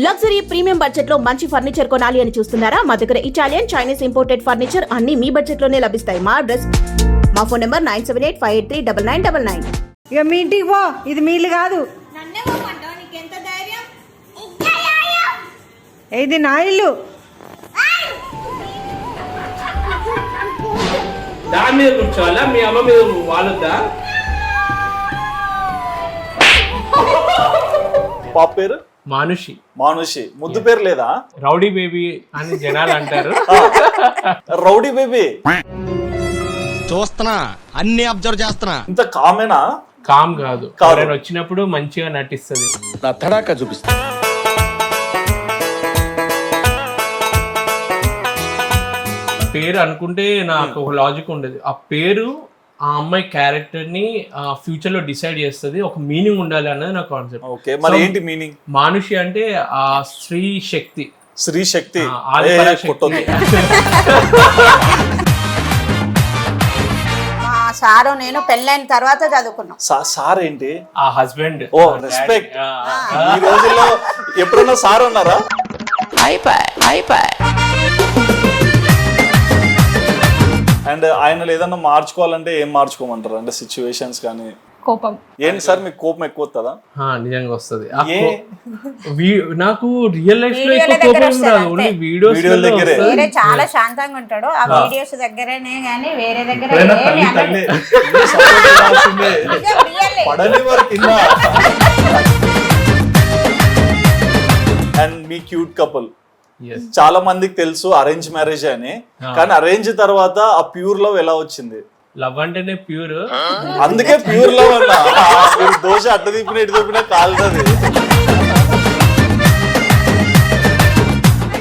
Luxury premium budget లో మంచి furniture కొనాలి అని చూస్తున్నారా? మా దగ్గర ఇటాలియన్, చైనీస్ ఇంపోర్టెడ్ ఫర్నిచర్ అన్ని మీ బడ్జెట్ లోనే లభిస్తాయి. మా ఫోన్ నెంబర్ 9785839999. ఇక మీ ఇంటికి పో, ఇది మీ ఇల్లు కాదు. ఇది నా ఇల్లు. దాని మీద కూర్చోవాలా? మీ అమ్మ మీద వాళ్ళొద్దా? పాప పేరు మానుషి. మానుషి. ముద్దు పేరు లేదా? రౌడీ బేబీ అని జనాలు అంటారు. Rowdy baby. చూస్తున్నా, అన్ని అబ్జర్వ్ చేస్తున్నా. ఇంత కామేనా? కామ్ కాదు, ఎవరైనా వచ్చినప్పుడు మంచిగా నటిస్తుంది. నా తడాక చూపిస్తా. పేరు అనుకుంటే నాకు ఒక లాజిక్ ఉండదు. ఆ పేరు ఆ అమ్మాయి క్యారెక్టర్ ని ఫ్యూచర్ లో డిసైడ్ చేస్తుంది. ఒక మీనింగ్ ఉండాలి అన్నది నా కాన్సెప్ట్. ఓకే, మరి ఏంటి మీనింగ్? మానుషి అంటే ఆ స్త్రీ శక్తి, స్త్రీ శక్తి. ఆదిపరాశక్తి. మా సారు నేను పెళ్ళైన తర్వాత చదువుకున్నాం. సార్ ఏంటి? ఆ హస్బెండ్. ఓ, రెస్పెక్ట్. ఈ రోజుల్లో ఎప్పుడన్నా సార్ అన్నారా? అండ్ ఆయన ఏదన్నా మార్చుకోవాలంటే ఏం మార్చుకోమంటారు? అంటే సిచ్యువేషన్స్ కానీ కోపం. ఏంటి సార్, మీకు కోపం ఎక్కువ వస్తుందా? నిజంగా వస్తుంది. నాకు రియల్ లైఫ్ లో ఎక్కువ కోపం రాదు, ఓన్లీ వీడియోస్ దగ్గరే. వేరే చాలా శాంతంగా ఉంటాడు. ఆ వీడియోస్ దగ్గరనే గానీ వేరే దగ్గర పడని వరకు. అండ్ మీ క్యూట్ కపుల్ చాలా మందికి తెలుసు అరేంజ్ మ్యారేజ్ అని, కానీ అరేంజ్ తర్వాత ఆ ప్యూర్ లవ్ ఎలా వచ్చింది? లవ్ అంటేనే ప్యూర్, అందుకే ప్యూర్ లవ్ అన్నా. దోశ అట్ట తిప్పిన ఇటు తిప్పినా కాలుతుంది.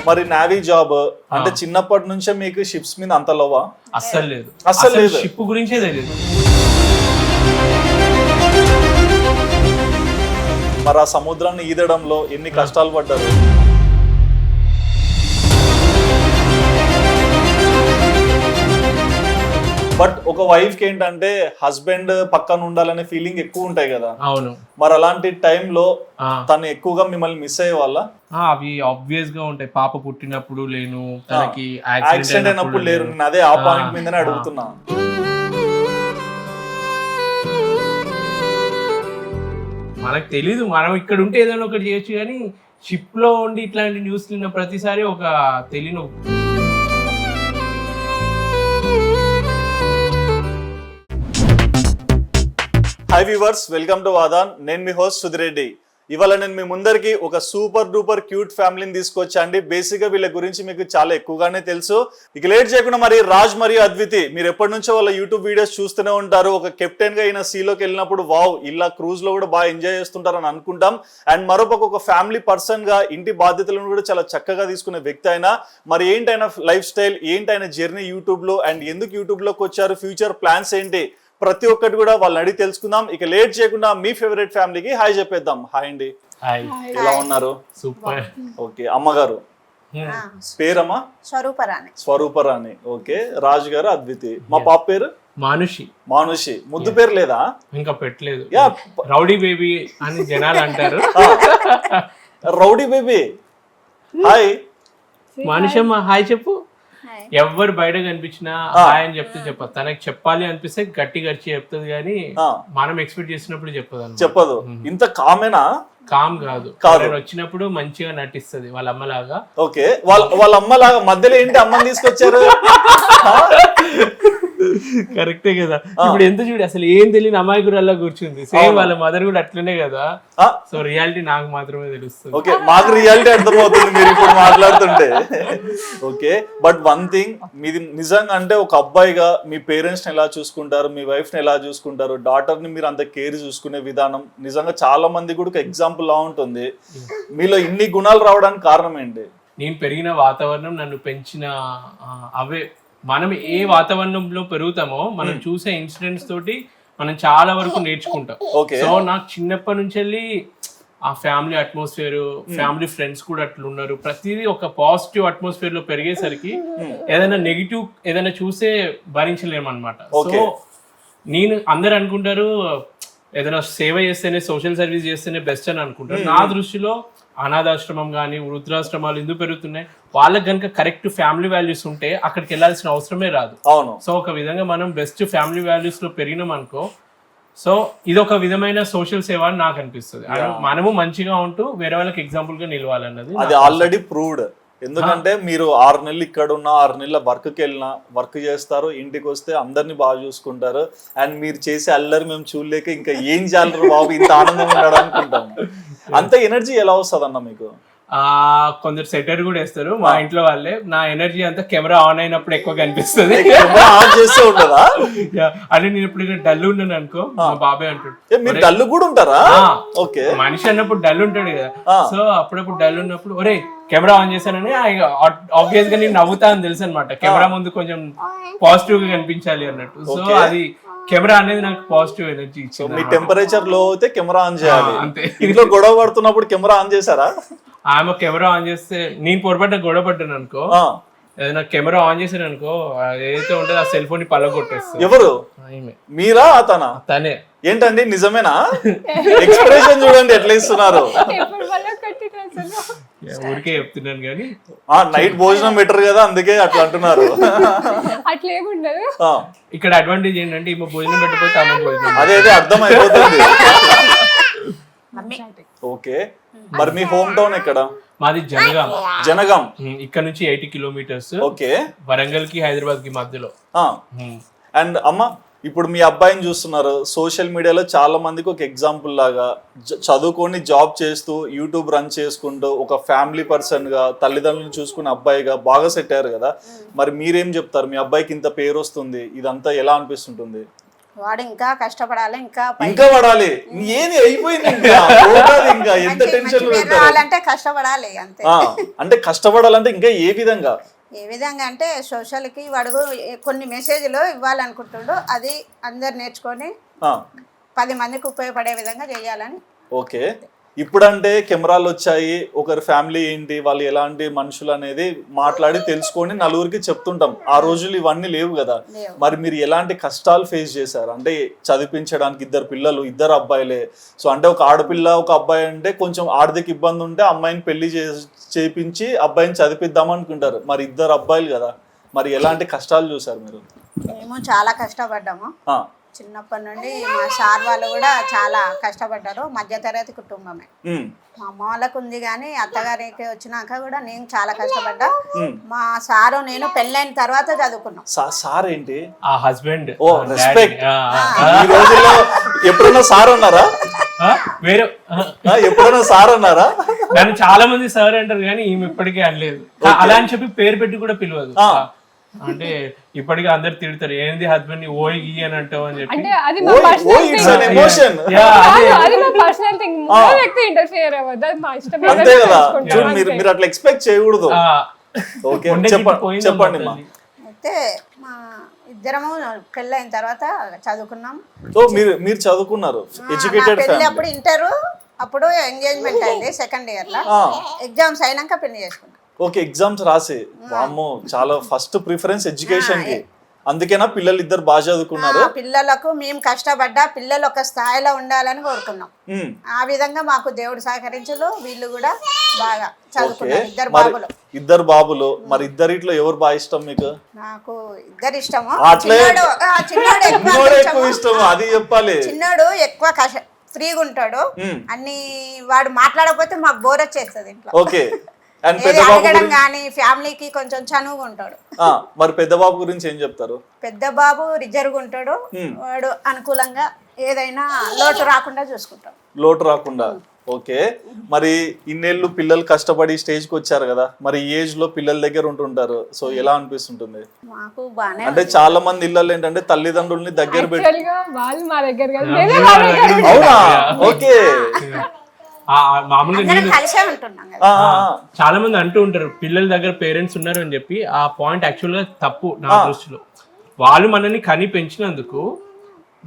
మరి నావీ జాబ్ అంటే చిన్నప్పటి నుంచే మీకు షిప్స్ మీద అంత లవ్వా? అస్సలు లేదు, అస్సలు లేదు. షిప్ గురించే తెలియదు. మరి ఆ సముద్రాన్ని ఈదడంలో ఎన్ని కష్టాలు పడ్డారు? బట్ ఒక వైఫ్ కి ఏంటంటే హస్బెండ్ పక్కన ఉండాలనే ఫీలింగ్ ఎక్కువ ఉంటాయి కదా. అవును. మరి అలాంటి టైంలో తను ఎక్కువగా మిమ్మల్ని మిస్ అయ్యే వాళ్ళ? అవి ఆబ్వియస్ గా ఉంటాయి. పాప పుట్టినప్పుడు లేను, తనకి యాక్సిడెంట్ అయినప్పుడు లేరు. నేను అదే ఆ పాయింట్ మీదనే అడుగుతున్నా. మనకు తెలీదు, మనం ఇక్కడ ఉంటే ఏదైనా ఒకటి చేయొచ్చు, కానీ షిప్ లో ఉండి ఇట్లాంటి న్యూస్ విన్న ప్రతిసారి ఒక తెలియని. Hi viewers, welcome to Vadan. నేను మీ హోస్ట్ సుధిరెడ్డి. ఇవాళ నేను మీ ముందరికి ఒక సూపర్ డూపర్ క్యూట్ ఫ్యామిలీని తీసుకొచ్చా అండి. బేసిక్ గా వీళ్ళ గురించి మీకు చాలా ఎక్కువగానే తెలుసు. ఇక లేట్ చేయకుండా మరి రాజ్ మరియు అద్వితి, మీరు ఎప్పటి నుంచో వాళ్ళ యూట్యూబ్ వీడియోస్ చూస్తూనే ఉంటారు. ఒక కెప్టెన్ గా ఈయన సీలోకి వెళ్ళినప్పుడు వావ్, ఇలా క్రూజ్ లో కూడా బాగా ఎంజాయ్ చేస్తుంటారని అనుకుంటాం. అండ్ మరొక ఒక ఫ్యామిలీ పర్సన్ గా ఇంటి బాధ్యతలను కూడా చాలా చక్కగా తీసుకునే వ్యక్తి అయినా. మరి ఏంటైనా లైఫ్ స్టైల్, ఏంటైనా జర్నీ యూట్యూబ్ లో, అండ్ ఎందుకు యూట్యూబ్ లోకి వచ్చారు, ఫ్యూచర్ ప్లాన్స్ ఏంటి, ప్రతి ఒక్కటి కూడా వాళ్ళని అడిగి తెలుసుకుందాం. ఇక లేట్ చేయకుండా మీ ఫేవరెట్ ఫ్యామిలీకి హాయ్ చెప్పేద్దాం. హాయ్ అండి, ఎలా ఉన్నారు? సూపర్. ఓకే, అమ్మగారు పేరమ్మా? స్వరూపరాణి. స్వరూపరాణి. ఓకే, రాజు గారు అద్వితి. మా పాప పేరు మానుషి. మానుషి. ముద్దు పేరు లేదా? ఇంకా పెట్టలేదు. రౌడీ బేబీ అని జనాలు అంటారు. Rowdy baby. హాయ్ మానుషమ్మ, హాయ్ చెప్పు. ఎవరు బయట కనిపించినా హాయ్ అని చెప్తే చెప్పదు. తనకి చెప్పాలి అనిపిస్తే గట్టి గడిచి చెప్తుంది, కానీ మనం ఎక్స్పెక్ట్ చేసినప్పుడు చెప్పదు. ఇంత కామేనా? కామ్ కాదు, వచ్చినప్పుడు మంచిగా నటిస్తుంది వాళ్ళ అమ్మలాగా. ఓకే, వాళ్ళ అమ్మలాగా. మధ్యలో ఏంటి అమ్మని తీసుకొచ్చారు? కరెక్టే కదా. ఇప్పుడు ఎంత చూడు, అసలు ఏం తెలియని అమాయకురాల్లా కూర్చుంది. సేమ్ వాళ్ళ మదర్ కూడా అట్లనే కదా. సో రియాలిటీ నాకు మాత్రమే తెలుస్తుంది. ఓకే, మాకు రియాలిటీ అర్థమవుతుంది మీరు ఇప్పుడు మాట్లాడుతుంటే. ఓకే, బట్ వన్ థింగ్, మీది నిజంగా అంటే ఒక అబ్బాయిగా మీ పేరెంట్స్ ని ఎలా చూసుకుంటారు, మీ వైఫ్ ని ఎలా చూసుకుంటారు, డాటర్ ని మీరు అంత కేర్ చూసుకునే విధానం నిజంగా చాలా మంది కూడా ఒక ఎగ్జాంపుల్ లా ఉంటుంది. మీలో ఇన్ని గుణాలు రావడానికి కారణం ఏంటి? నేను పెరిగిన వాతావరణం, నన్ను పెంచిన అవే. మనం ఏ వాతావరణంలో పెరుగుతామో మనం చూసే ఇన్సిడెంట్స్ తోటి మనం చాలా వరకు నేర్చుకుంటాం. సో నాకు చిన్నప్పటి నుంచి వెళ్ళి ఆ ఫ్యామిలీ అట్మాస్ఫియర్, ఫ్యామిలీ ఫ్రెండ్స్ కూడా అట్లున్నారు. ప్రతిదీ ఒక పాజిటివ్ అట్మాస్ఫియర్ లో పెరిగేసరికి ఏదైనా నెగిటివ్ ఏదైనా చూసే భరించలేమన్నమాట. సో నేను అందరు అనుకుంటారు ఏదైనా సేవ చేస్తేనే, సోషల్ సర్వీస్ చేస్తేనే బెస్ట్ అని అనుకుంటారు. నా దృష్టిలో అనాథాశ్రమం కానీ వృద్ధాశ్రమాలు ఎందుకు పెరుగుతున్నాయి, వాళ్ళకి కనుక కరెక్ట్ ఫ్యామిలీ వాల్యూస్ ఉంటే అక్కడికి వెళ్ళాల్సిన అవసరమే రాదు. అవును. సో ఒక విధంగా మనం బెస్ట్ ఫ్యామిలీ వాల్యూస్ లో పెరిగినాం అనుకో, సో ఇది ఒక విధమైన సోషల్ సేవ అని నాకు అనిపిస్తుంది. మనము మంచిగా ఉంటూ వేరే వాళ్ళకి ఎగ్జాంపుల్ గా నిలవాలన్నది అది ఆల్రెడీ ప్రూవ్డ్. ఎందుకంటే మీరు 6 నెలలు ఇక్కడ ఉన్న 6 నెలల వర్క్కి వెళ్ళినా వర్క్ చేస్తారు, ఇంటికి వస్తే అందరినీ బాగా చూసుకుంటారు. అండ్ మీరు చేసే అల్లరి మేము చూడలేక ఇంకా ఏం చేయాలరు బాబు, ఇంత ఆనందంగా ఉన్నాడు అనుకుంటాం. అంత ఎనర్జీ ఎలా వస్తుంది అన్న మీకు? కొందరు సెటర్ కూడా వేస్తారు మా ఇంట్లో వాళ్ళే. నా ఎనర్జీ అంతా కెమెరా ఆన్ అయినప్పుడు ఎక్కువ కనిపిస్తుంది. ఆన్ చేస్తూ ఉంటుందా? అంటే నేను ఇప్పుడు డల్ ఉన్నాను అనుకో, మా బాబాయ్ అంటాడు మీరు డల్ కూడా ఉంటారా? ఓకే. మనిషి అన్నప్పుడు డల్ ఉంటాడు కదా, సో అప్పుడప్పుడు డల్ ఉన్నప్పుడు ఒరే కెమెరా ఆన్ చేశానని ఆబ్వియస్ గా నేను నవ్వుతా అని తెలుసు అనమాట. కెమెరా ముందు కొంచెం పాజిటివ్ గా కనిపించాలి అన్నట్టు. సో అది కెమెరా అనేది నాకు పాజిటివ్ ఎనర్జీ ఇచ్చింది. మీ టెంపరేచర్ లో అయితే కెమెరా ఆన్ చేయాలి. అంతే. ఇంట్లో గొడవ పడుతున్నప్పుడు కెమెరా ఆన్ చేశారా? ఆమె కెమెరా ఆన్ చేస్తే నేను పొరపాటున గొడవ పడ్డాను అనుకో, ఏదైనా కెమెరా ఆన్ చేశాను అనుకో, ఏదైతే ఉంటుందో ఆ సెల్ ఫోన్ ని పలగొట్టేస్తుంది. ఎవరు? మీరా అతనా? తనే. ఏంటండి నిజమేనా? ఎక్స్ప్రెషన్ చూడండి ఎట్లా ఇస్తున్నారు. ఊరికే చెప్తున్నాను కానీ నైట్ భోజనం బెటర్ కదా అందుకే అట్లా అంటున్నారు. అట్లేముండదు. ఇక్కడ అడ్వాంటేజ్ ఏంటంటే ఈమె భోజనం పెట్టకపోతే ఆమె భోజనం. అదే అర్థం అయిపోతుంది. ఓకే. మరి మీ హోమ్ టౌన్ ఎక్కడ? మాది జనగాం. జనగాం. ఇక్కడ నుంచి 80 కిలోమీటర్స్. ఓకే. వరంగల్ కి హైదరాబాద్ కి మధ్యలో. అండ్ అమ్మ, ఇప్పుడు మీ అబ్బాయిని చూస్తున్నారు సోషల్ మీడియాలో, చాలా మందికి ఒక ఎగ్జాంపుల్ లాగా చదువుకొని జాబ్ చేస్తూ యూట్యూబ్ రన్ చేసుకుంటూ ఒక ఫ్యామిలీ పర్సన్ గా తల్లిదండ్రులను చూసుకునే అబ్బాయిగా బాగా సెట్ అయ్యారు కదా. మరి మీరేం చెప్తారు? మీ అబ్బాయికి ఇంత పేరు వస్తుంది, ఇదంతా ఎలా అనిపిస్తుంటుంది? వాడు ఇంకా కష్టపడాలి, ఇంకా పడాలి. ఏది అయిపోయింది ఇంకా ఎంత టెన్షన్ రావాలంటే కష్టపడాలి అంతే. అంటే కష్టపడాలంటే ఇంకా ఏ విధంగా? ఏ విధంగా అంటే సోషల్కి వాడు కొన్ని మెసేజ్లు ఇవ్వాలనుకుంటున్నాడు, అది అందరు నేర్చుకొని 10 మందికి ఉపయోగపడే విధంగా చేయాలని. ఓకే. ఇప్పుడంటే కెమెరాలు వచ్చాయి, ఒకరి ఫ్యామిలీ ఏంటి, వాళ్ళు ఎలాంటి మనుషులు అనేది మాట్లాడి తెలుసుకొని నలుగురికి చెప్తుంటాం. ఆ రోజులు ఇవన్నీ లేవు కదా. మరి మీరు ఎలాంటి కష్టాలు ఫేస్ చేశారు? అంటే చదివించడానికి 2 పిల్లలు, 2 అబ్బాయిలే. సో అంటే ఒక ఆడపిల్ల ఒక అబ్బాయి అంటే కొంచెం ఆర్థిక ఇబ్బంది ఉంటే అమ్మాయిని పెళ్లి చేపించి అబ్బాయిని చదివిద్దాం అనుకుంటారు. మరి 2 అబ్బాయిలు కదా, మరి ఎలాంటి కష్టాలు చూసారు మీరు? మేము చాలా కష్టపడ్డాము. చిన్నప్పటి నుండి మా సార్ వాళ్ళు కూడా చాలా కష్టపడ్డారు. మధ్యతరగతి కుటుంబమే. మా అమ్మ వాళ్ళకు ఉంది కానీ అత్తగారికి వచ్చినాక కూడా నేను చాలా కష్టపడ్డా. మా సారు నేను పెళ్ళైన తర్వాత చదువుకున్నాం. సార్ ఏంటి? ఆ హస్బెండ్. ఓ రెస్పెక్ట్. ఈ రోజుల్లో ఎప్పుడైనా సార్ అన్నారా? వేరే ఎప్పుడైనా సార్ అన్నారా? నన్ను చాలా మంది సార్ అంటారు కానీ ఈమె ఇప్పటికీ అనలేదు. అలా అని చెప్పి పేరు పెట్టి కూడా పిలవదు. అంటే ఇప్పటికీ అందరు తిడతారు, ఏంది హస్బెండ్ ని ఓయ్ గీ అని అంటావు అని చెప్పి. అంతే కదా. మీరు అట్లా ఎక్స్పెక్ట్ చేయకూడదు. చెప్పండి. అయితే మా ఇద్దరము పెళ్ళైన తర్వాత చదువుకున్నాం. మీరు చదువుకున్నారు, ఎడ్యుకేటెడ్ ఫ్యామిలీ. అప్పుడు ఇంటర్, అప్పుడు ఎంగేజ్మెంట్ అయింది 2nd ఇయర్ లో. ఎగ్జామ్స్ అయినాక పెళ్లి చేసుకున్నాం. ఓకే. ఎగ్జామ్స్ రాసి వామ్మో, చాలా ఫస్ట్ ప్రిఫరెన్స్ ఎడ్యుకేషన్ కి. అందుకేనా పిల్లలు 2 బాగా చదువుకున్నారు? పిల్లలకు మేము కష్టపడ్డా పిల్లలు ఒక స్థాయిలో ఉండాలని కోరుకున్నాం. ఆ విధంగా మాకు దేవుడు సహకరించలు, వీళ్ళు కూడా బాగా చదువుకున్నారు. 2 బాబులు. మరి 2 ఎవరు బాగా ఇష్టం మీకు? నాకు 2 ఇష్టము. చిన్నోడు ఎక్కువ ఇష్టం, అది చెప్పాలి. చిన్నోడు ఎక్కువ ఫ్రీగా ఉంటాడు, అన్ని వాడు మాట్లాడకపోతే మాకు బోర్ వచ్చేస్తుంది ఇంట్లో. ఓకే. అడగడం కానీ ఫ్యామిలీకి కొంచెం చనువుగా ఉంటాడు. మరి పెద్ద బాబు గురించి ఏం చెప్తారు? పెద్ద బాబు రిజర్వ్ ఉంటాడు, వాడు అనుకూలంగా ఏదైనా లోటు రాకుండా చూసుకుంటాడు. లోటు రాకుండా. ఓకే. మరి ఇన్నేళ్ళు పిల్లలు కష్టపడి స్టేజ్ కి వచ్చారు కదా, మరి ఈ ఏజ్ లో పిల్లల దగ్గర ఉంటుంటారు. సో ఎలా అనిపిస్తుంటుంది? మాకు బానే. అంటే చాలా మంది ఇళ్ళల్లో ఏంటంటే తల్లిదండ్రుల్ని దగ్గర పెట్టి. అవునా? ఓకే. మామూలుగా చాలా మంది అంటూ ఉంటారు పిల్లల దగ్గర పేరెంట్స్ ఉన్నారు అని చెప్పి. ఆ పాయింట్ యాక్చువల్ గా తప్పు నా దృష్టిలో. వాళ్ళు మనల్ని కని పెంచినందుకు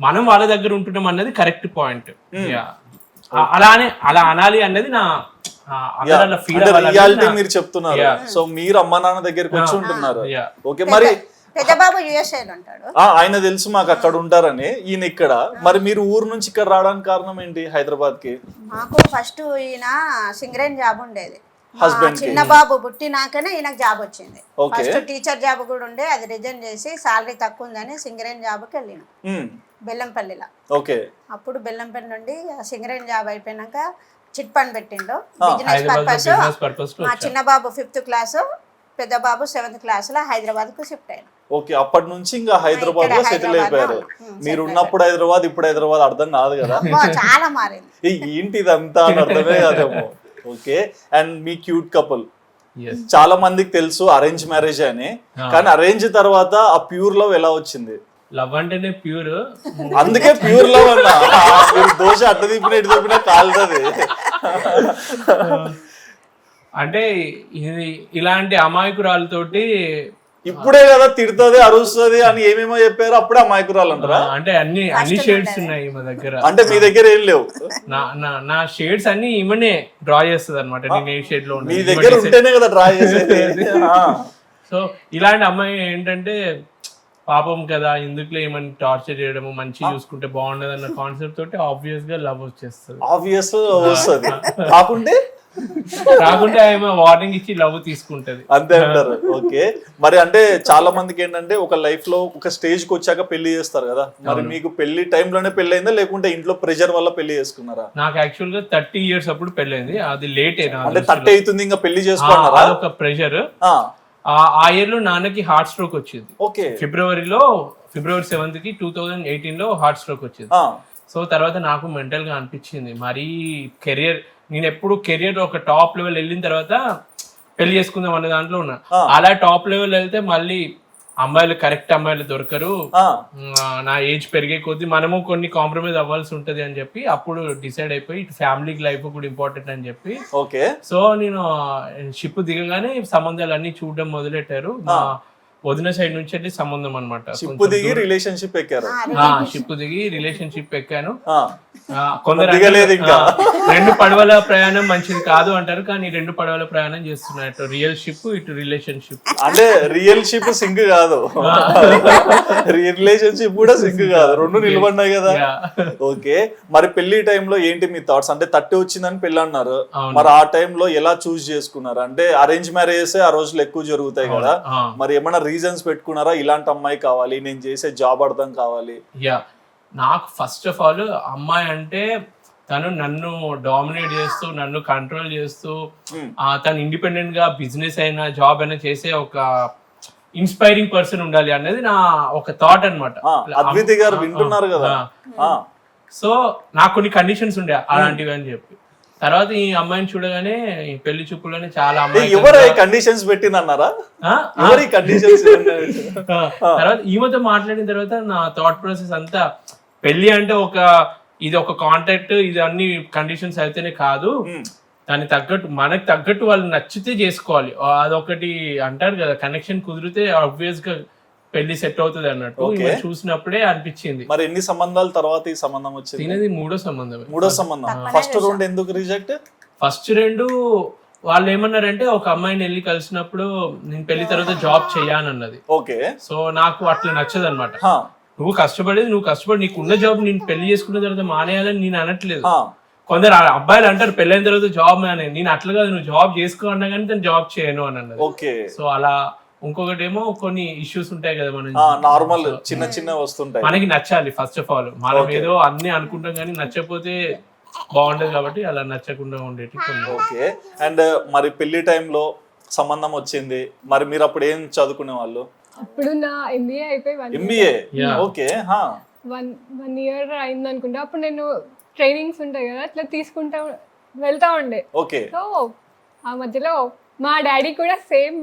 మనం వాళ్ళ దగ్గర ఉంటున్నాం అన్నది కరెక్ట్ పాయింట్. అలా అనాలి అన్నది నా రియాలిటీ మీరు చెప్తున్నారు. సో మీరు అమ్మా నాన్న దగ్గరికి వచ్చి ఉంటున్నారు. ఓకే. మరి పెద్ద బాబు యుఎస్ఏలో ఉంటాడు. ఆయన తెలుసు మాకు అక్కడ ఉంటారని, ఈయన ఇక్కడ. మరి మీరు ఊరు నుంచి ఇక్కడ రావడానికి కారణం ఏంటి హైదరాబాద్ కి? మాకు ఫస్ట్ ఈయన సింగరేన్ జాబ్ ఉండేది. Husband కి. చిన్న బాబు పుట్టినాకనే ఈయనకు జాబ్ వచ్చింది. Okay. ఫస్ట్ టీచర్ జాబ్ కూడా ఉండే, అది రిజైన్ చేసి సాలరీ తక్కువ ఉందని సింగరేన్ జాబ్కి వెళ్ళిన బెల్లంపల్లిలో. ఓకే. అప్పుడు బెల్లంపల్లి నుండి సింగరేన్ జాబ్ అయిపోయినాక చిట్ ఫండ్ పెట్టిండు business Hyderabad purpose. Business purpose మా చిన్న బాబు 5th క్లాసు, పెద్ద బాబు 7th క్లాసులో హైదరాబాద్కు షిఫ్ట్ అయినా. ఓకే, అప్పటి నుంచి ఇంకా హైదరాబాద్ లో సెటిల్ అయిపోయారు. మీరు ఉన్నప్పుడు హైదరాబాద్, ఇప్పుడు హైదరాబాద్ అర్థం కాదు కదా. అమ్మో, చాలా మారింది. ఏంటి ఇదంతా అని అర్థమే కాదేమో. Okay. And me cute couple, Yes. చాలా మందికి తెలుసు అరేంజ్ మ్యారేజ్ అని, కానీ అరేంజ్ తర్వాత ఆ ప్యూర్ లవ్ ఎలా వచ్చింది? లవ్ అంటేనే ప్యూర్. అందుకే ప్యూర్ లవ్ అన్నా. మీరు దోశ అట్ట తిప్పిన ఇటు తిప్పినా కాలుతుంది. అంటే ఇది ఇలాంటి అమాయకురాలతోటి ఇప్పుడే కదా తిడుతుంది, అరుస్తుంది అని ఏమేమో చెప్పారు, అప్పుడే అమాయకురాలు అంటారా? అంటే అన్ని షేడ్స్ ఉన్నాయి మా దగ్గర. అంటే మీ దగ్గర ఏం లేవు? నా షేడ్స్ అన్ని ఈమెనే డ్రా చేస్తుంది అనమాట. నేను ఏ షేడ్ లో మీ దగ్గర ఉంటేనే కదా డ్రా చేసేది. సో ఇలాంటి అమ్మాయి ఏంటంటే పాపం కదా, ఎందుకులో ఏమని టార్చర్ చేయడము, మంచి చూసుకుంటే బాగుండదు అన్న కాన్సెప్ట్ తోటి ఆబ్వియస్ గా లవ్ వచ్చేస్తుంది. ఆబ్వియస్ వస్తుంది. కాకుంటే ఆమె వార్నింగ్ ఇచ్చి లవ్ తీసుకుంటది, అంతే అంటారు. ఓకే. మరి అంటే చాలా మందికి ఏంటంటే ఒక లైఫ్ లో ఒక స్టేజ్ కి వచ్చాక పెళ్లి చేస్తారు కదా, మరి మీకు పెళ్లి టైంలోనే పెళ్లి అయిందా లేకుంటే ఇంట్లో ప్రెషర్ వల్ల పెళ్లి చేసుకున్నారా? నాకు యాక్చువల్ గా 30 years అప్పుడు పెళ్ళైంది. అది లేట్ అయినా, అంటే 30 అవుతుంది ఇంకా పెళ్లి చేసుకున్నారా? అదొక ప్రెషర్. ఆ ఇయర్ లో నాన్నకి హార్ట్ స్ట్రోక్ వచ్చింది. ఓకే. ఫిబ్రవరి 7th కి 2018 లో హార్ట్ స్ట్రోక్ వచ్చింది. సో తర్వాత నాకు మెంటల్ గా అనిపించింది, మరీ కెరియర్, నేను ఎప్పుడు కెరియర్ ఒక టాప్ లెవెల్ వెళ్ళిన తర్వాత పెళ్లి చేసుకుందాం అనే దాంట్లో ఉన్నా. అలా టాప్ లెవెల్ వెళ్తే మళ్ళీ అమ్మాయిలు కరెక్ట్ అమ్మాయిలు దొరకరు, నా ఏజ్ పెరిగే కొద్దీ మనము కొన్ని కాంప్రమైజ్ అవ్వాల్సి ఉంటది అని చెప్పి అప్పుడు డిసైడ్ అయిపోయి ఫ్యామిలీకి లైఫ్ కూడా ఇంపార్టెంట్ అని చెప్పి. ఓకే. సో నేను షిప్ దిగగానే సంబంధాలు అన్ని చూడడం మొదలెట్టారు. మా వదిన సైడ్ నుంచి వెళ్ళి సంబంధం అనమాట. షిప్ దిగి రిలేషన్షిప్ ఎక్కారు? షిప్ దిగి రిలేషన్షిప్ ఎక్కాను. కొందరు రెండు పడవల ప్రయాణం మంచిది కాదు అంటారు, కానీ 2 పడవల ప్రయాణం చేస్తున్నారు, ఇటు రియల్ షిప్ ఇటు రిలేషన్షిప్. అంటే రియల్ షిప్ సింక్ కాదు, రిలేషన్షిప్ కూడా సింక్ కాదు, రెండు నిలబడినాయి కదా. ఓకే. మరి పెళ్లి టైంలో ఏంటి మీ థాట్స్? అంటే 30 వచ్చిందని పెళ్లి అన్నారు, మరి ఆ టైంలో ఎలా చూస్ చేసుకున్నారు? అంటే అరేంజ్ మ్యారేజెస్ ఆ రోజులు ఎక్కువ జరుగుతాయి కదా, మరి ఏమైనా రీజన్స్ పెట్టుకున్నారా? ఇలాంటి అమ్మాయి కావాలి, నేను చేసే జాబ్ అర్థం కావాలి. నాకు ఫస్ట్ ఆఫ్ ఆల్ అమ్మాయి అంటే తను నన్ను డామినేట్ చేస్తూ, నన్ను కంట్రోల్ చేస్తూ, తను ఇండిపెండెంట్ గా బిజినెస్ అయినా జాబ్ అయినా చేసే ఒక ఇన్స్పైరింగ్ పర్సన్ ఉండాలి అనేది నా ఒక థాట్ అనమాట. అద్వితి గారు వింటున్నారు కదా. సో నాకు కొన్ని కండిషన్స్ ఉండే అలాంటివి అని చెప్పి, తర్వాత ఈ అమ్మాయిని చూడగానే పెళ్లి చూపులోనే చాలా అమ్మాయి ఎవరు కండిషన్స్ పెట్టిందన్నారా? తర్వాత ఈమెతో మాట్లాడిన తర్వాత నా థాట్ ప్రాసెస్ అంతా, పెళ్లి అంటే ఇది ఒక కాంటాక్ట్, ఇది అన్ని కండిషన్స్ అయితేనే కాదు, దానికి తగ్గట్టు మనకు తగ్గట్టు వాళ్ళు నచ్చితే చేసుకోవాలి. అదొకటి అంటారు కదా, కనెక్షన్ కుదిరితే ఆబ్వియస్ గా పెళ్లి సెట్ అవుతుంది అన్నట్టు చూసినప్పుడే అనిపించింది. మరి ఎన్ని సంబంధాల తర్వాత ఈ సంబంధం వచ్చింది? తినేది మూడో సంబంధం. ఫస్ట్ 2 ఎందుకు రిజెక్ట్? ఫస్ట్ 2 వాళ్ళు ఏమన్నారంటే, ఒక అమ్మాయిని వెళ్ళి కలిసినప్పుడు నేను పెళ్లి తర్వాత జాబ్ చెయ్యానన్నది. ఓకే. సో నాకు అట్లా నచ్చదు అనమాట. నువ్వు కష్టపడి నీకున్న జాబ్ నేను పెళ్లి చేసుకున్న తర్వాత మానేయాలని నేను అనట్లేదు. కొందరు అబ్బాయిలు అంటారు పెళ్ళైన తర్వాత జాబ్ మానే, నేను అట్లా కాదు, నువ్వు జాబ్ చేసుకో అన్నా కానీ నేను జాబ్ చేయను అని అన్నది. సో అలా. ఇంకొకటి ఏమో కొన్ని ఇష్యూస్ ఉంటాయి కదా, మనం నార్మల్ చిన్న వస్తుంటాయి, మనకి నచ్చాలి ఫస్ట్ ఆఫ్ ఆల్. మనం ఏదో అన్ని అనుకుంటాం కానీ నచ్చకపోతే బాగుండదు, కాబట్టి అలా నచ్చకుండా ఉండేటి. ఓకే. అండ్ మరి పెళ్లి టైంలో సంబంధం వచ్చింది, మరి మీరు అప్పుడు ఏం చదువుకునే వాళ్ళు? అప్పుడు నా ఎంబీఏ అయిపోయి ఎంబీఏ. ఓకే. 1 year అయింది అనుకుంటా. అప్పుడు నేను ట్రైనింగ్స్ ఉంటాయి కదా, అట్లా తీసుకుంటా వెళ్తా ఉండే. ఓకే. సో ఆ మధ్యలో మా డాడీ కూడా సేమ్